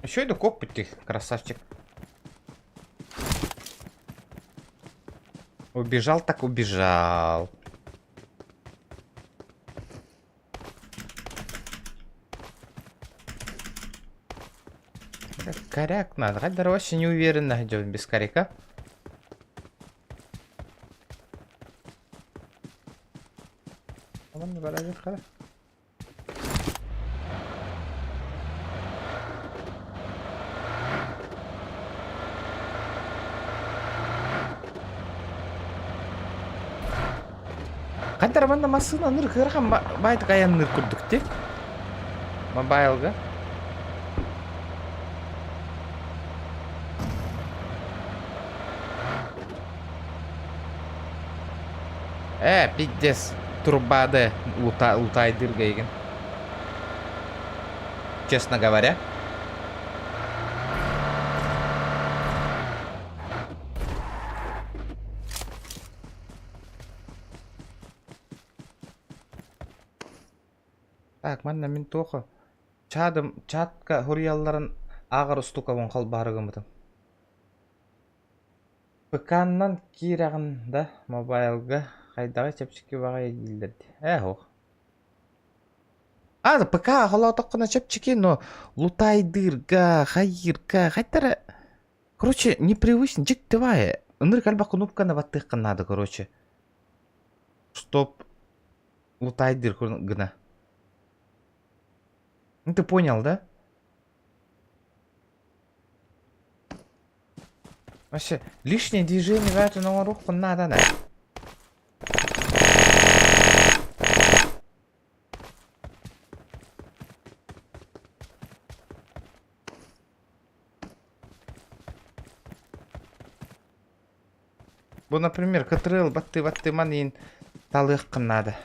Еще иду копать ты, красавчик. Убежал так убежал. Коряк надо. Гадар вообще не уверенно идет без коряка. Ладно, барабер, хара. Гадар банда масына ныр кырган байты каян ныр курдук те. Мобайлга. Пиздец. Трубады лутайдыр гейген. Честно говоря. Так, манна мен тоқы. Чатка хуриялларын ағыр ұстуқавын қал барығымыдым. ПК-нан кирағында мобайлға қайдағы чепчикке бағай елдерді. Оқ. ПК қалаутаққына чепчики, но лутайдырға, хайырға, қайтары. Короче, непривычно, жик тывай. Үнір кальба кнопканы баттыққан надо, короче. Стоп. Лутайдыр гына. Ну ты понял, да? Вообще, лишнее движение в эту новую руку надо, да? Bu, например, катрыл батты манин талых надо.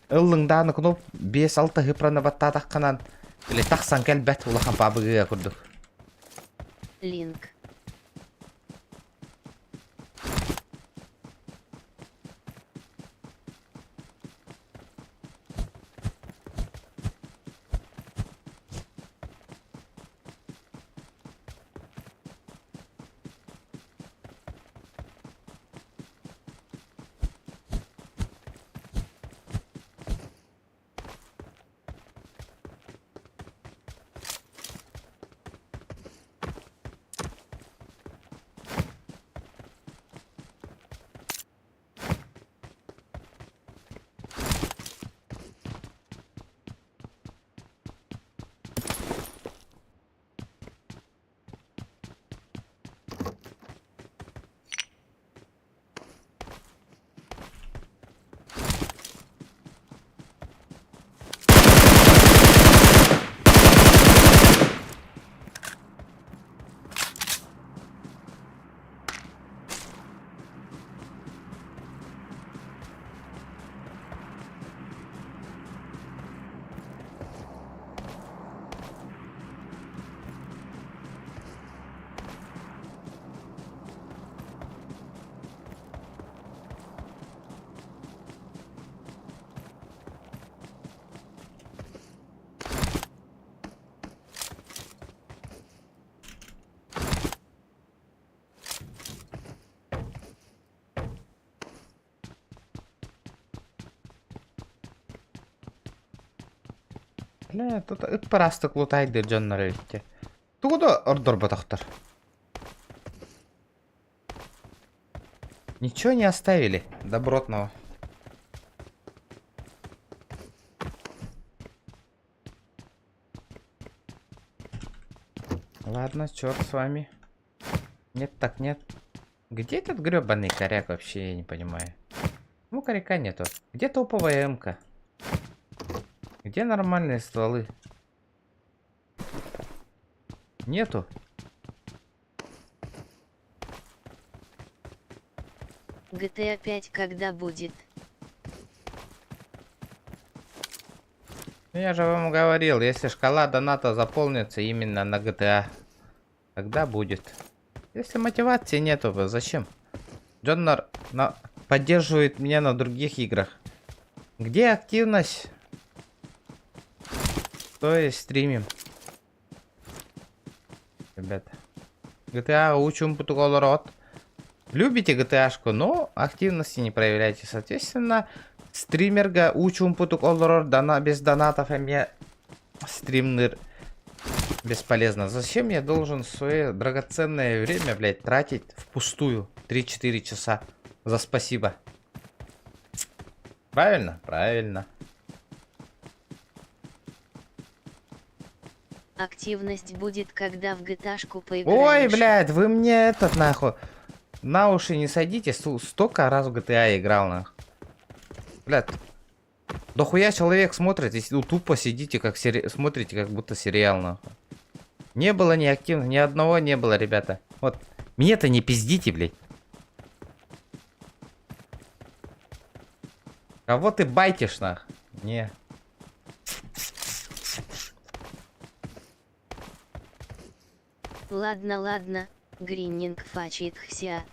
Ыллыңданы кноп 5-6 хыпраны батта таққанан или тақсан кәл бәт улахан бабыға күрдік. Линк. Бля, тут ыппарастык лутайдыр жоннор элитте. Тугуда ордор батахтар. Ничего не оставили добротного. Ладно, черт с вами. Нет, так нет. Где этот гребаный коряк вообще, я не понимаю. Ну, коряка нету. Где топовая МК? Где нормальные стволы? Нету. GTA 5 когда будет? Ну, я же вам говорил, если шкала доната заполнится именно на GTA, тогда будет. Если мотивации нету, зачем? Джоннор поддерживает меня на других играх. Где активность? То есть стримим. Ребята. GTA учим путуголорот. Любите GTA-шку, но активности не проявляйте. Соответственно, стримерга учим путуголорот без донатов, а мне стримнер бесполезно. Зачем я должен свое драгоценное время, блядь, тратить впустую 3-4 часа за спасибо? Правильно? Правильно. Активность будет, когда в GTA-шку поиграешь. Ой, блядь, вы мне этот нахуй на уши не садите. Столько раз в GTA играл, нахуй. Блядь. Дохуя человек смотрит, если тупо сидите, как смотрите, как будто сериал, нахуй. Не было ни активных, ни одного не было, ребята. Вот. Мне-то не пиздите, блядь. Кого ты байтишь, нах? Не. Ладно, ладно. Гриннинг фачит хсят.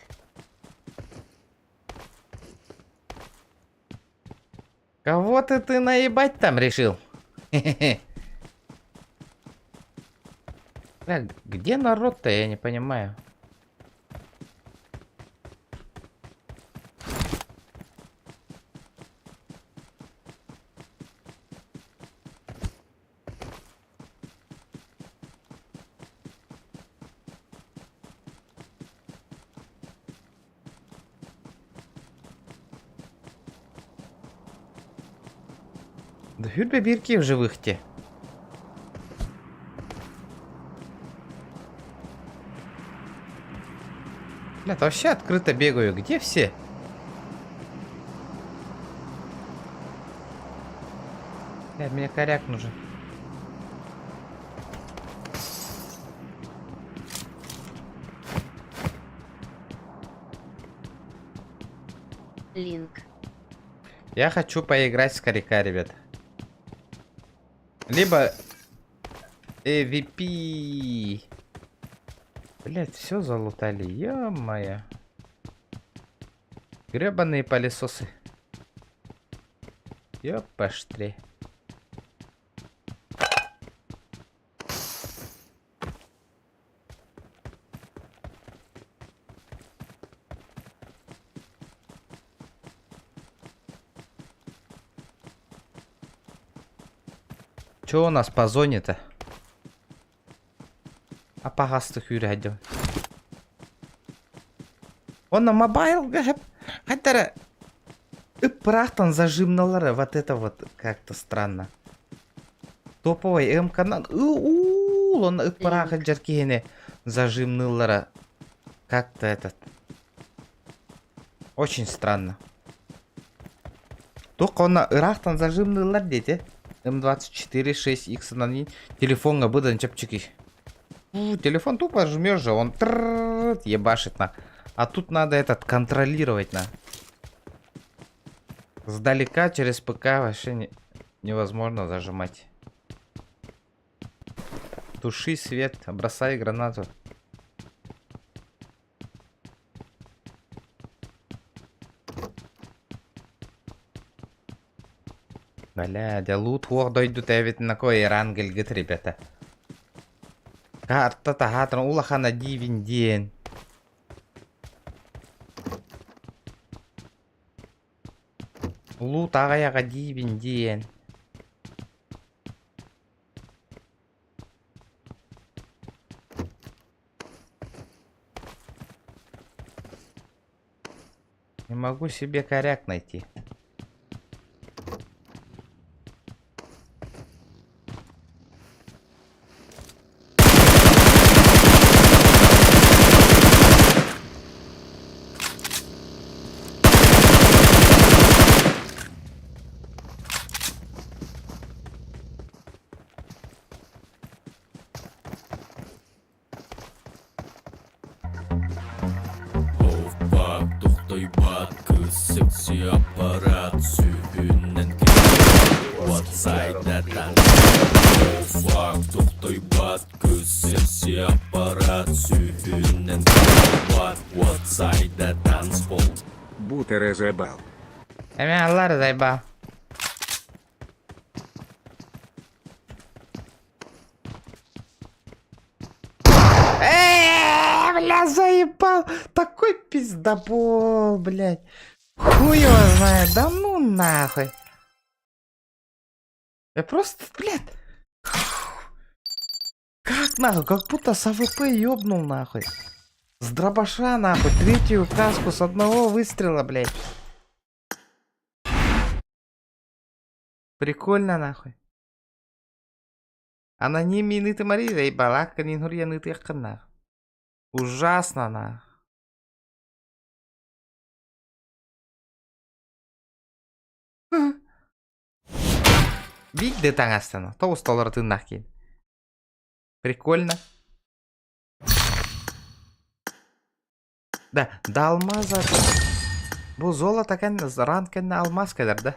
Кого ты наебать там решил? Бля, где народ-то, я не понимаю. Да хюрбе бирки в живых-те. Бля, вообще открыто бегаю. Где все? Бля, мне коряк нужен. Линк. Я хочу поиграть с коряка, ребят. Либо AVP. Блять, все залутали, ё-моё. Гребаные пылесосы. Ёпаштри. Чё у нас по зоне-то? Апагастык үйрәдем. Он на мобайл гэп. Хаттара ыппырактан зажимналары. Вот это вот как-то странно. Топовый М-канал. Он ыппыраха жаркиене зажимналары. Как-то этот. Очень странно. Только он на ырактан зажимналар дети. М24 6X на телефонга выдан чапчики. Телефон тупо жмешь же, он ебашит на. А тут надо этот контролировать на. Сдалека через ПК вообще невозможно зажимать. Туши свет, бросай гранату. Бля, да лут дойдут, а ведь на кой рангель, говорит, ребята. Карта тахатра улахана дивин день. Лут агаяга дивин день. Не могу себе коряк найти. Bak to'xtay bat ko'z seksi apparat suyunan kelib Whatsappda Bak to'xtay bat ko'z seksi apparat suyunan kelib Whatsappda танцпол Бутери зебал. Аллар заебал. Бля, заебал. Такой пиздобол, блядь. Хуй его знает. Да ну нахуй. Я просто, блядь. Как нахуй? Как будто с АВП ёбнул нахуй. С дробаша нахуй. Третью каску с одного выстрела, блядь. Прикольно нахуй. Аноним минуты Мария заебал. А канин хур яныты якын нахуй. Ужасно нахуй. Видите таң астана. Тоғыз тыннақ кейін. Прикольно. Да, да алмаза. Бұл золото кәні, ран кәні алмаз кәдір, да?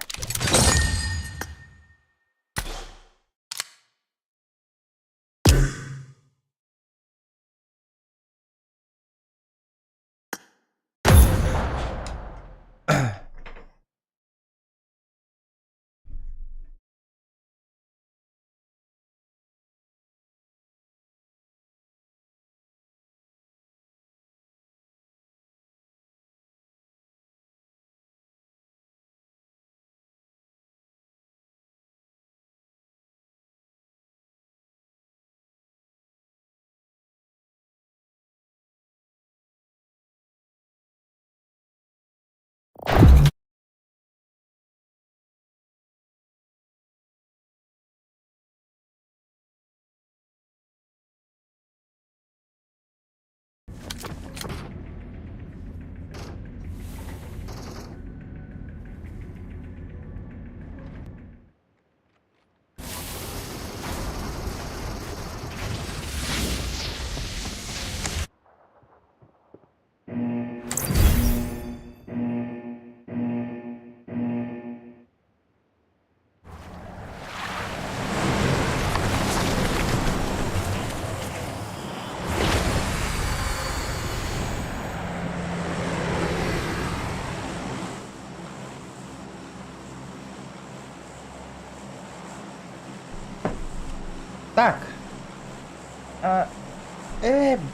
Так.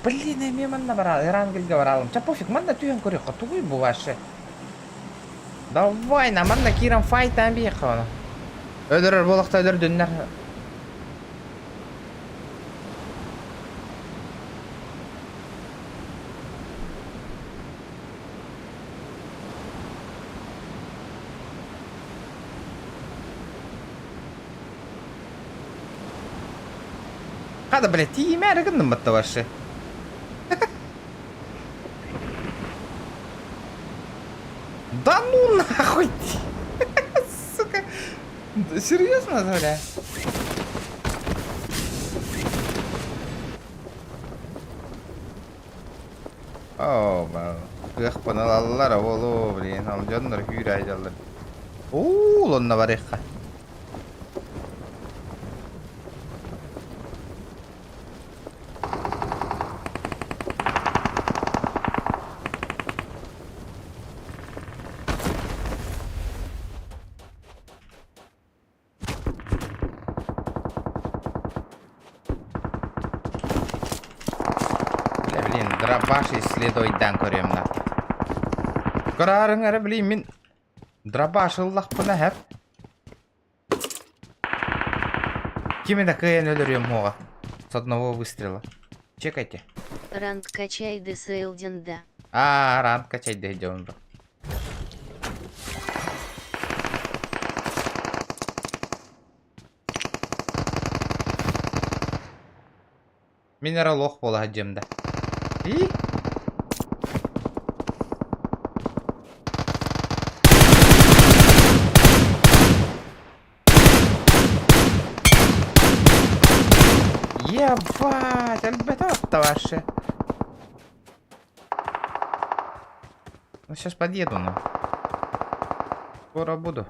Блин, я мимо набрал. Ирангельга варалым. Ча пофиг, манда түйен көрек. Тугуй bu ваше. Давай, на манда кирам файтан бейқаны. Öldürür bolaqta öldürdünler. Hadi блядь, тиме әрігіннің бұтты башы. Да ну нахуй! Сука! Серьезно, бля? О, бля. Паналалар болу, блин. Алжандар хүйір айдалар. Ооо, лонна бар еққа. Дробаш исследуйдан көрем да. Көрарың әрі білейм мен дробаш ұллақ бұна әп. Кемен каян өлірем оға. С одного выстрела. Чекайте. Ранг качай ДСЛден да. Ранг качай да идем. Минерал ох бола жемді. И? Ебать, альбета ваши. Ну сейчас подъеду, ну. Скоро буду.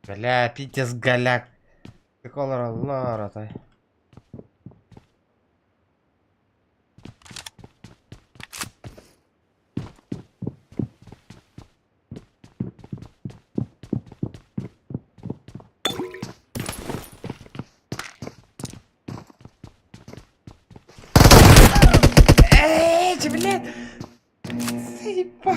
Бля, питес голяк. Какого лара-то? Эй, блядь! Заебал.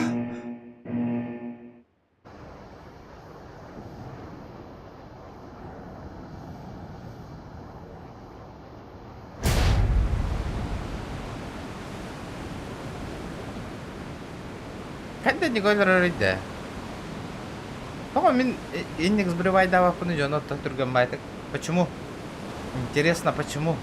Хәдә не говорит. Мен индекс бревай давап bunu жонотта турган байтык. Почему? Интересно, почему?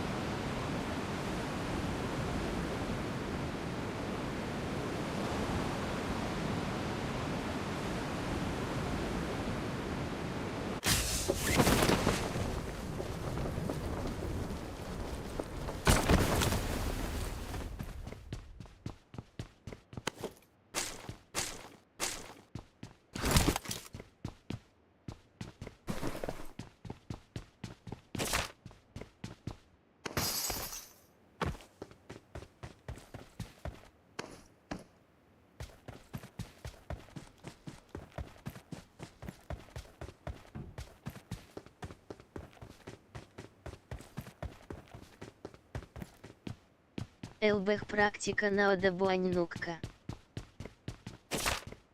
ЛБХ практика на одобуаннукка.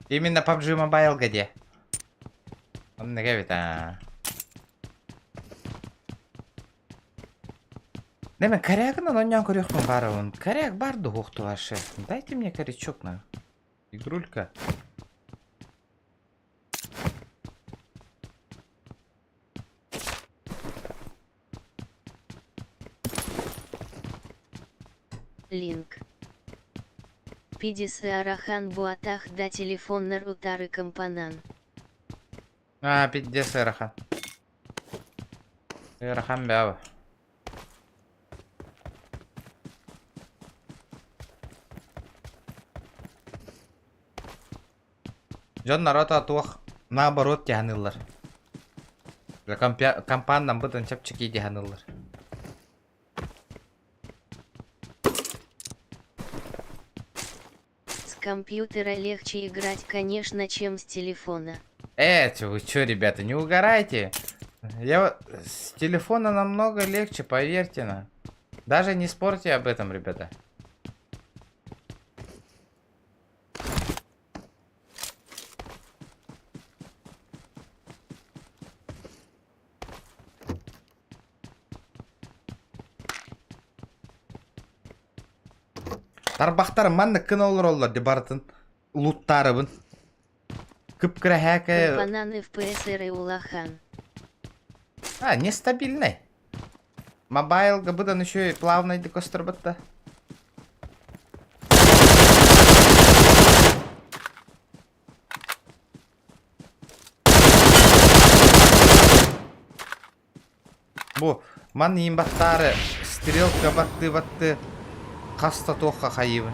Именно PUBG Mobile где? Он не говорит, а. Деме, коряк на ноньян корюхман барован. Коряк барду хохту ваше. Дайте мне корячок на. Игрулька. Линк. Пидисы арахан буатах да телефон на рутары компанан. А, пиздец, Эрахан. Эрахан бява. Жон народ атуах наоборот тянылар. Компандан бытын чапчики тянылар. С компьютера легче играть, конечно, чем с телефона. Вы чё, ребята, не угорайте. С телефона намного легче, поверьте на. Даже не спорьте об этом, ребята. Тарбақтар манны кін олар олар де бартын луттарыбын. Кыпкіра хәкі... Компанан FPS улахан. А, нестабильный. Мобайлга бұдан еще и плавный декостер бітті. Бұ, ман имбақтары стрелка батты. Қаста тоққа қайыбы.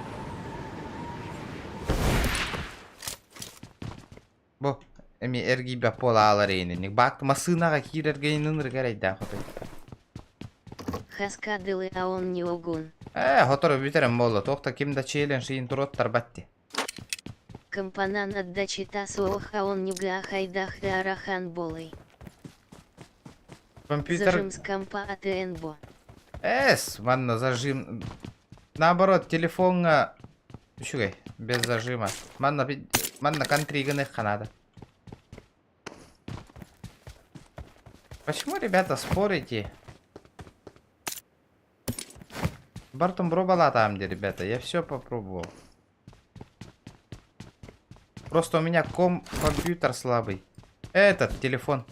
Бұ, әме әргейбі пола алар ейні. Бақты масынаға кейрерге енінір кәрейді ақыты. хаскадылы, а он не огун. Хотор битерем болду. Токта кимде чейлен шийин туроттар батти. Компанан отдачи тасуох, а он нюга хайдах и арахан болый. Компьютер... Зажим с компа АТНБО. Манна зажим... Наоборот, телефон... Шугай, без зажима. Манна контриганы ханада. Почему, ребята, спорите? Бартум пробовала там, где, ребята. Я все попробовал. Просто у меня компьютер слабый. Этот телефон.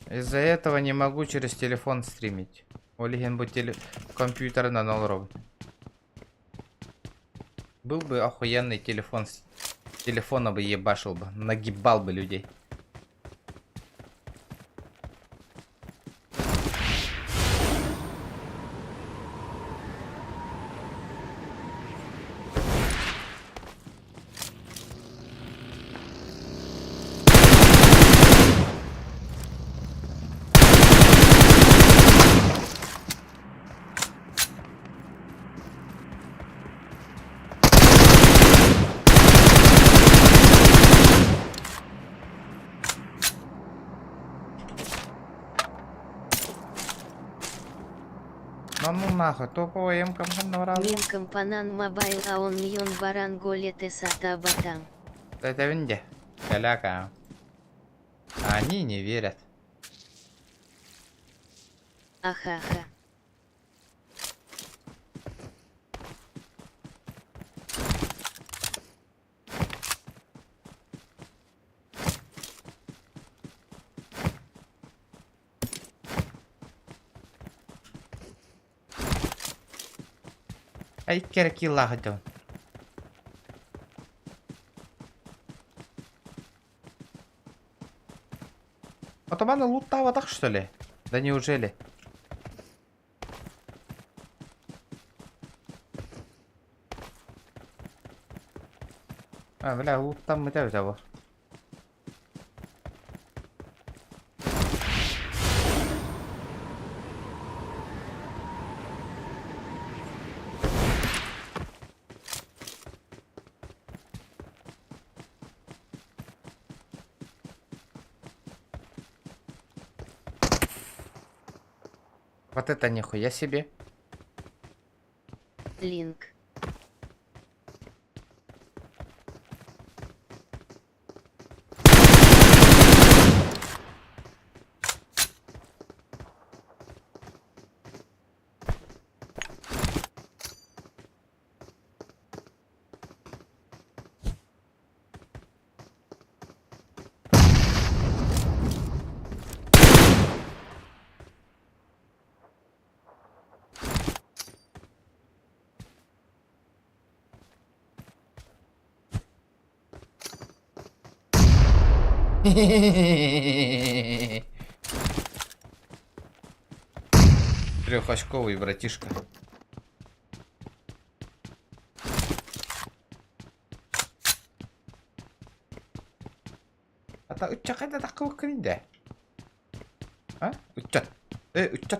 Из-за этого не могу через телефон стримить. Олиген бы компьютер на 0 ровно. Был бы охуенный телефон. С телефона бы ебашил бы. Нагибал бы людей. Ну нахуй, топовый М-кам наврал. Мин компанан мобайл, а он мьон баран голет и сата батам. Это винде. Каляка. Они не верят. Ахаха. Ай, керки лагодон. Атамана лутава так что ли? Да неужели? Бля, лут там мы того. Вот это нихуя себе. Линк. Трехочковый братишка. Ата үтчә кайда такы кирде? А? Үтчә. Үтчә.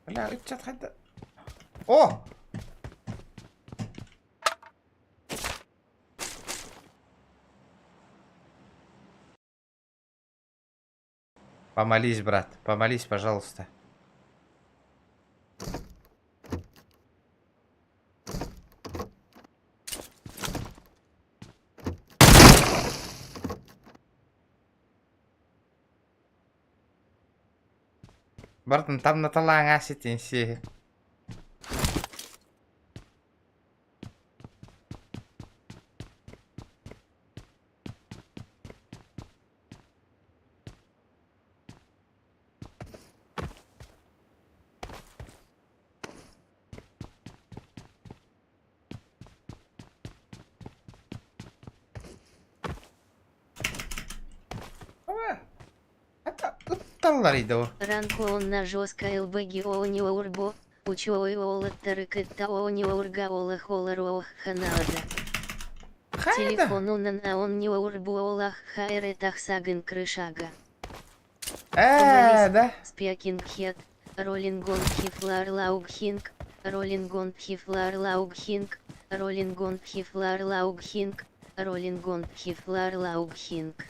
Бля, үтчә кайда? О! Помолись, брат, помолись, пожалуйста. Братан, там на таланга сетенси. Это таллар иде о. Ранку он на жестко ЛБГ не урбо, Учуой олаттары кытта они орга олах оларуох ханалада. Телефонунан аон не орбу олах хайретах сагын крышага. Да. Спякингхет, роллингон хифлар лаугхинг, роллингон хифлар лаугхинг, роллингон хифлар лаугхинг, роллингон хифлар лаугхинг.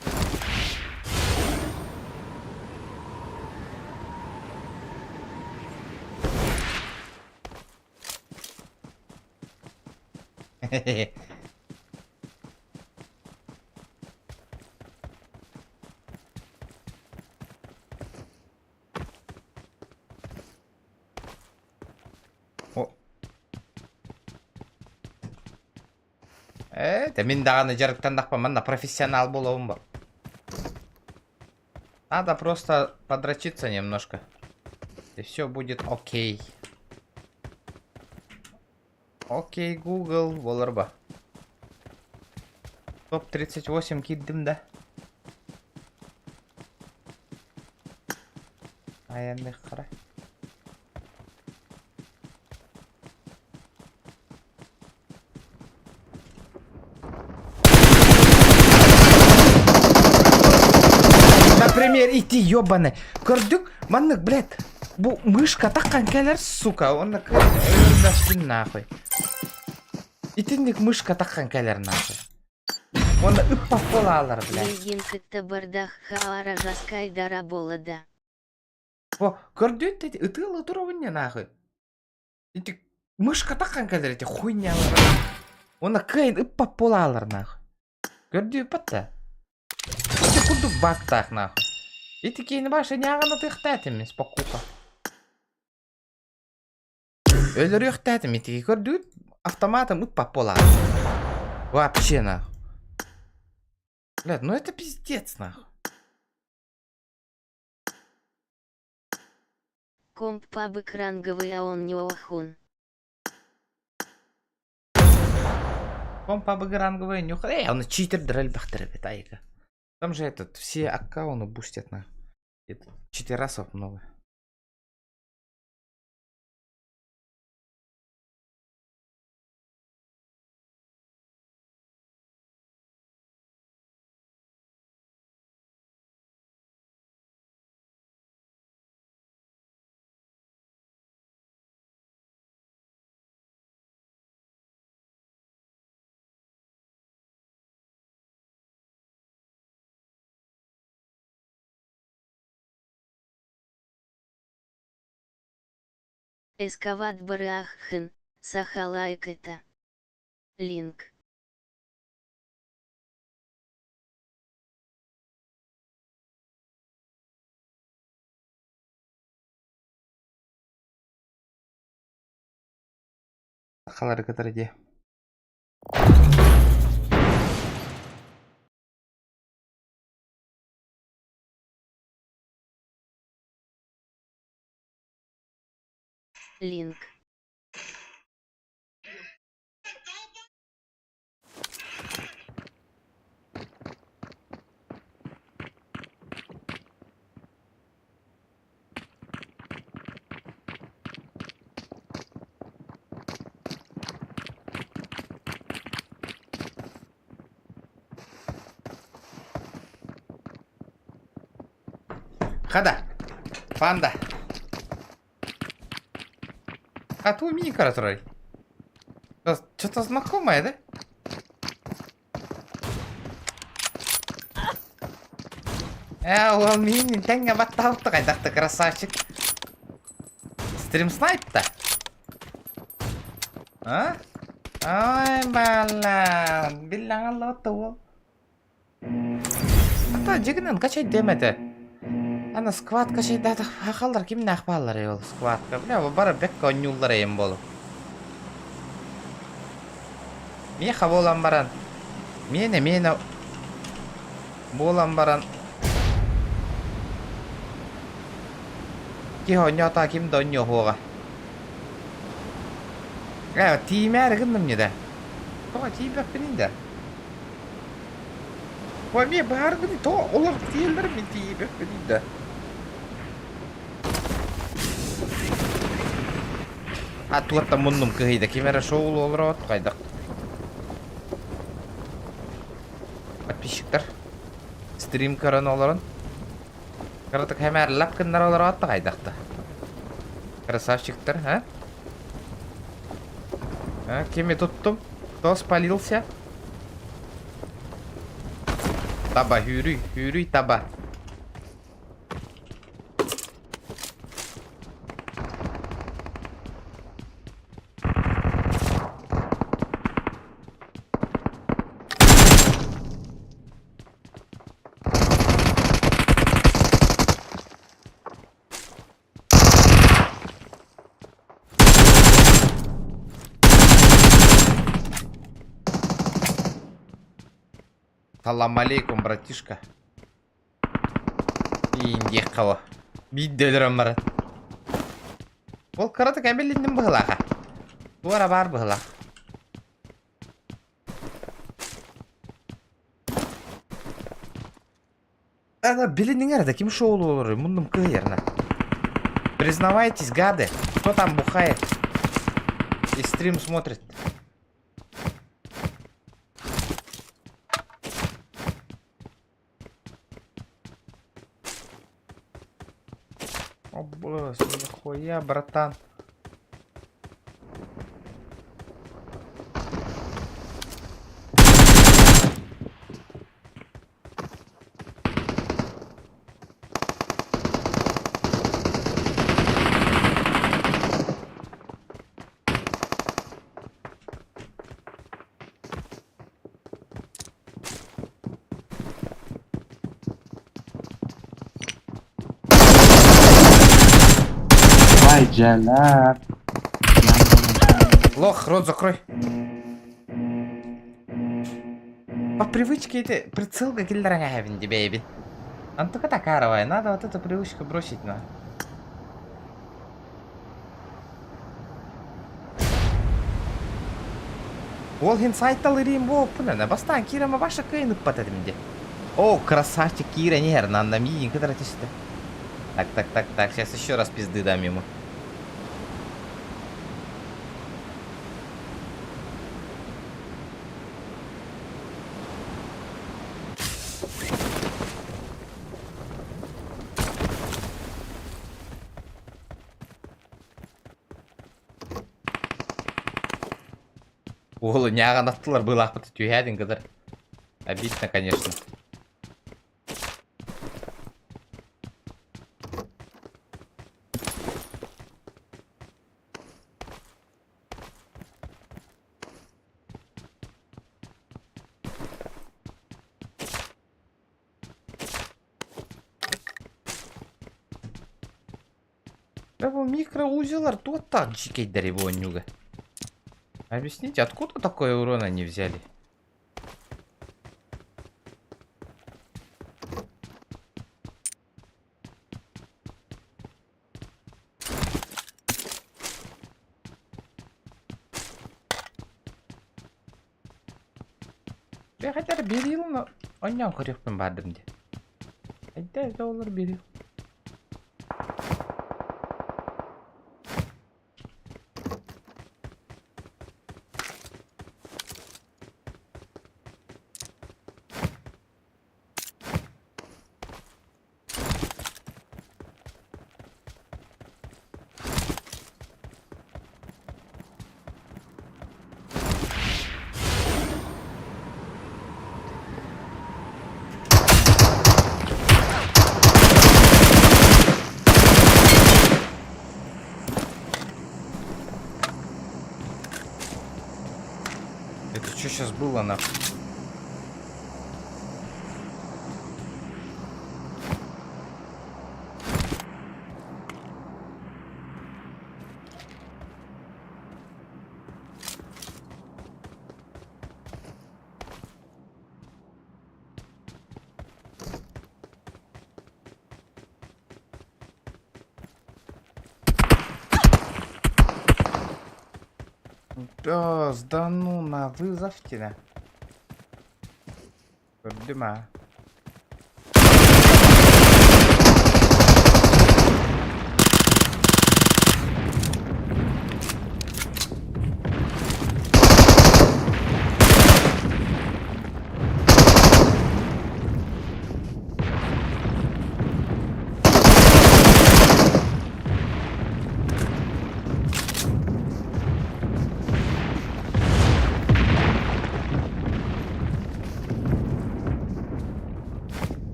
О. Мен дағаны жарықтандақпа, мана профессионал болуым бар. Надо просто подрочиться немножко. И все будет окей. Окей, Google, болар ба. Топ-38 киддім да. Аянды қара. Например, иди, ёбаный. Көрдік, маннык, блядь. Бұл мышка таққан кәлер, сука. Оны көрдім нахуй. Итіндік мышка таққан кәлер нахуй. Оны үппап бола алар, блядь. Легин кытта бардах хаара жаскай дара болады. О, көрдік, деді, үтілі тұровын нахуй. Итік мышка таққан кәлер, еті хуйнялар. Оны кәйін үппап бола алар, нахуй. Көрдік, патта. Ити курдук бактақ, нахуй. Ити кейіні башы неғаны тұйықтатым, спокука. Өлір ұйықтатым, итіге көрдік, автоматом үппап бола алар. Вообще, нахуй. Блядь, ну это пиздец, нахуй. Комп пабык ранговый, а он не охун. Комп ранговый нюхал. Он читер дрель бахтер, бетайка. Там же этот, все аккаунты бустят, нахуй. Читерасов много. Эскават барахын, сахалайкыта. Линк. Халары катарде. Линк. Хада. Панда. А tu мини который. Что-то знакомое, да? Он мини тенга батал такой, да ты красавчик. Стрим снайп-то? А? Ой, балан, bilang lo tuh. Ата жигинен качай демеді. Ана сквад качай дады. Ақалдар кемін ақпалар ел сквадка. Бля, бары бекка онюлдар ем болу. Меха болан баран. Мені болан баран. Ки онята кем доньо хоға. Тиім әрі кіндім неді. Тоға тиім бәк білінді. Ой, мен бәрі күні тоға олар тиелдір мен тиім бәк білінді. туатта муннум кыйда кемера шоул olur от кайдак. Подписчиктер стрим көрөн олорун. Каратык хемер лапкындар olur от кайдакта. Красавчиктер, а? Кеме туттум. Кто спалился? Таба, хюрүй, таба. Салам алейкум, братишка. Инде кого. Бидделерім бар. Ол қыраты кәмелінден бұғылаға. Туара бар бұғылақ. Ана, білінің әрді кім шоулы olur? Мұндым күйерна. Признавайтесь, гады. Кто там бухает? И стрим смотрит. О, боже, нихуя, братан. Ай, Джанар. Лох, рот закрой. По привычке это прицел как ильдравин тебе, бейби. Он только такаровая, надо вот эту привычку бросить на. Ол хинсайттал ирим бол пунана, бастан кирама ваша кайнып патадимде. О, красавчик Кира, нервно, на миленько тратишься. Так, сейчас еще раз пизды дам ему. Олы, няған аттылар был ақпыты түйәдің кідар. Обидно, конечно. Это микроузелар тот так чикать его нюга. Объясните, откуда такой урон они взяли? Я хотя бы берил, но он не хотел бы бадым. Хотя доллар берил. Это что сейчас было нахуй? Пёс, да ну на вызовьте, да. Дыма.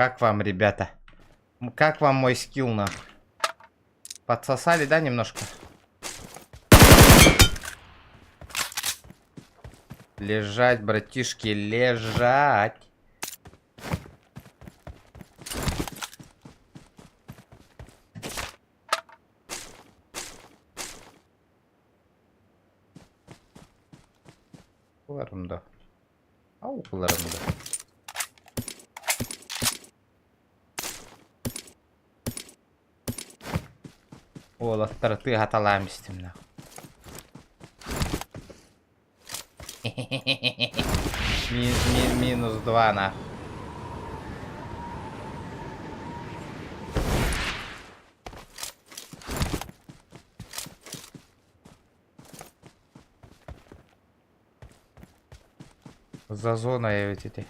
Как вам, ребята? Как вам мой скилл, нахуй? Подсосали, да, немножко? Лежать, братишки, лежать. Куларымда. Ау, куларымда. Олаттарды аталам істім, нахуй. Минус 2, нахуй. За зоной ведь эти.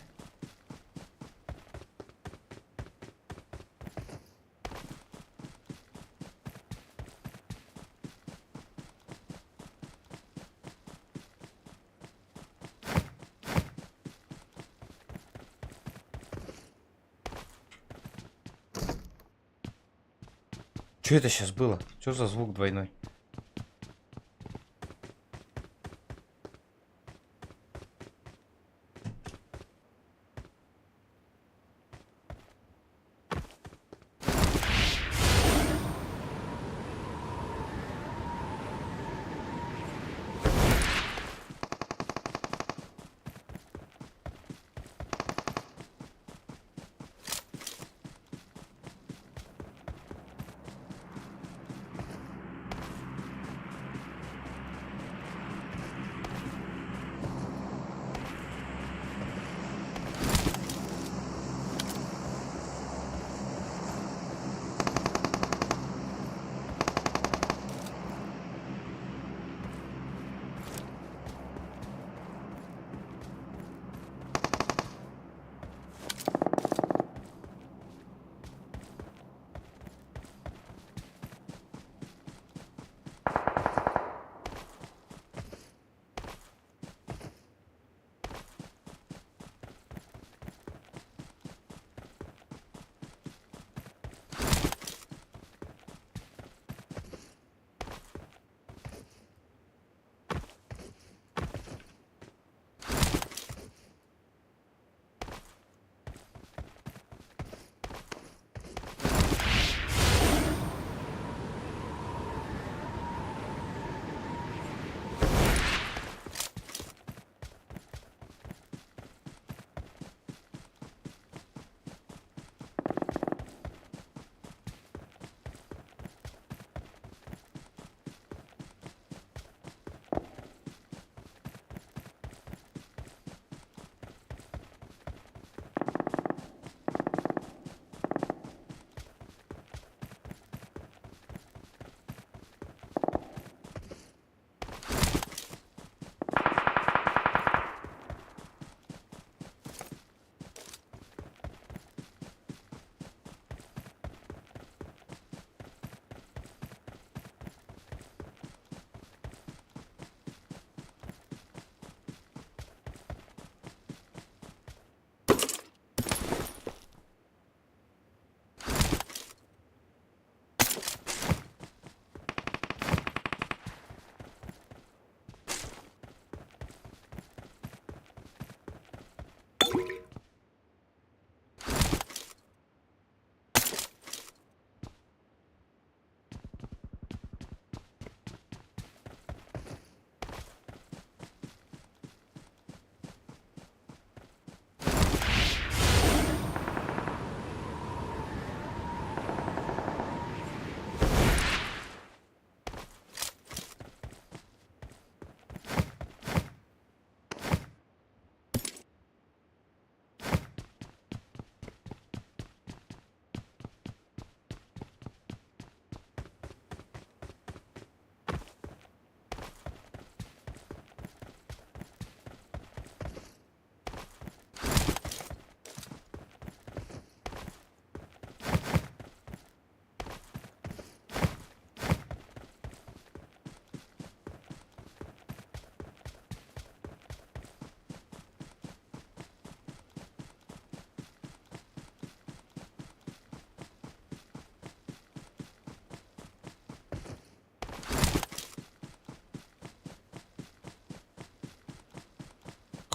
Что это сейчас было? Что за звук двойной?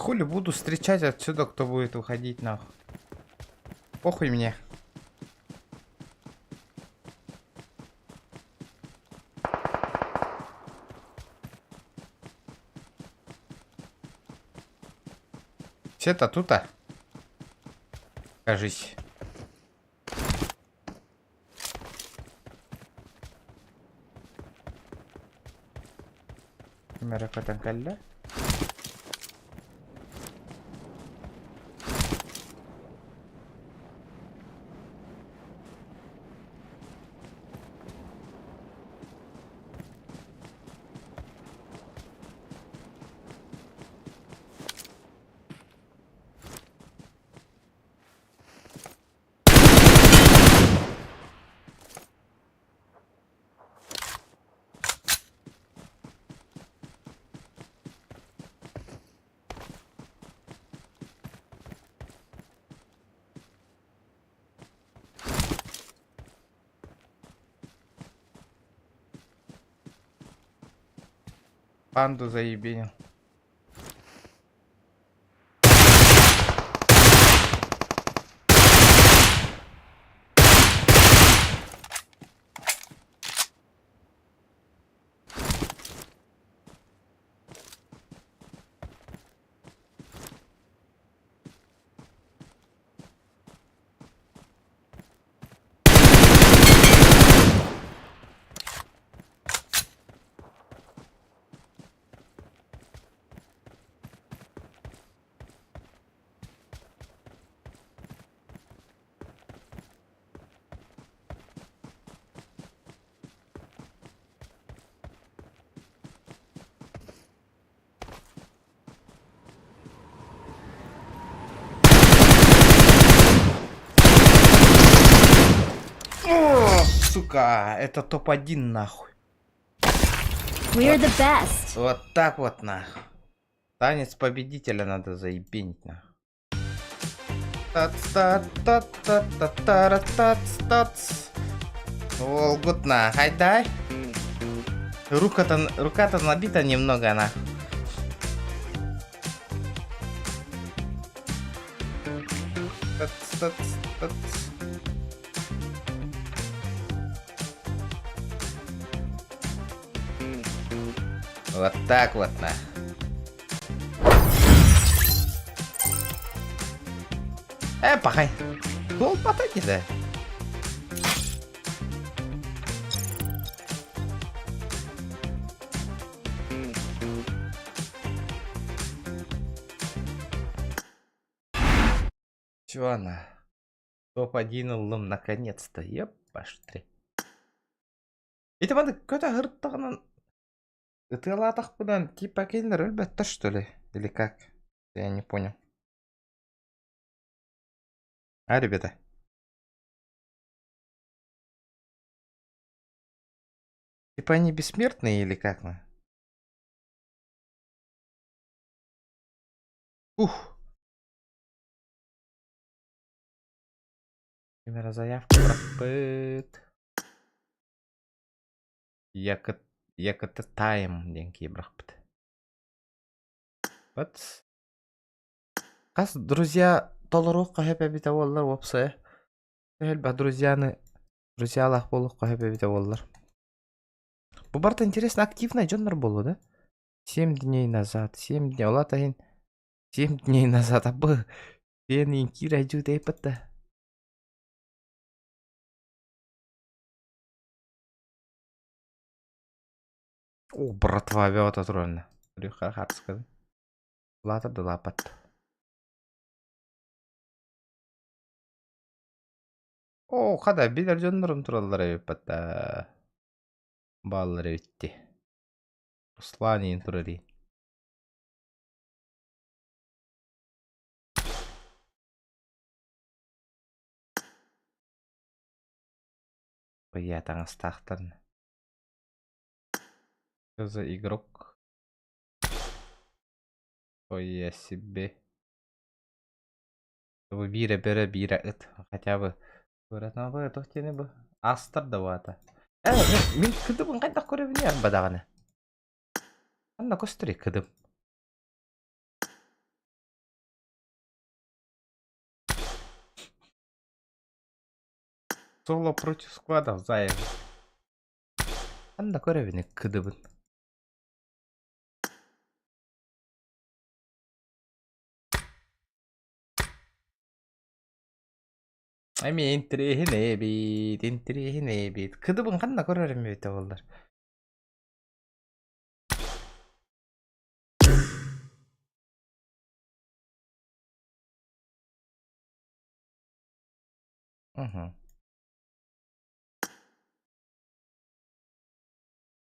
Хули буду встречать отсюда, кто будет выходить нахуй. Похуй мне. Все-то тут-то. Кажись. Мероприятие калля. Панду заебенил. О, сука, это топ-1 нахуй. We're the best. Вот так вот нахуй. Танец победителя надо заебенить нахуй. Тац-тац-тац-тац-тац-тац. Волгутна, хайдай. Рука-то набита немного нахуй. Тац-тац-тац. Вот так вот на. Пахай. Гол потоки, да. Чё она? Топ-1 улым наконец-то. Епаштри. Это надо какой-то гырттагынан. Ытылатах будан типа кейнер өлбәттер, что ли? Или как? Я не понял. А, ребята? Типа они бессмертные или как мы? Ух! Примерно заявка пропыт. Якытайым деген кейбірақпыт. Вот. Қас, друзья, толыру қахепе біте олар опсы. Әлбә друзьялах болуқ қахепе біте олар. Бұл барда интересно активный жонлар болу, да? 7 дней назад, 7 дней, ола тайын 7 дней назад, абы, бенин кира жу дейпітті. О, братва, беота тролльна. Рюха хатскады. Латыр да лапат. О, қада, бидер жонларым туралар өйпатта. Баллар өйтті. Русланин турали. Я там стахтан. Что за игрок? Ой, я себе. Вы бира это. Хотя бы. Көрәтін абы, тоқтені бұ. Астыр да вата. Мен күдімін қайда көребіне әрін бадағаны. Қанда көстірі күдім. Соло против складов, зайым. Анда көребіне кыдыбын. Эми интрихин эбит. Кыдыбын канда көрерим бейт болдар.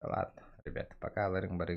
Ладно, ребята, пока ларың бар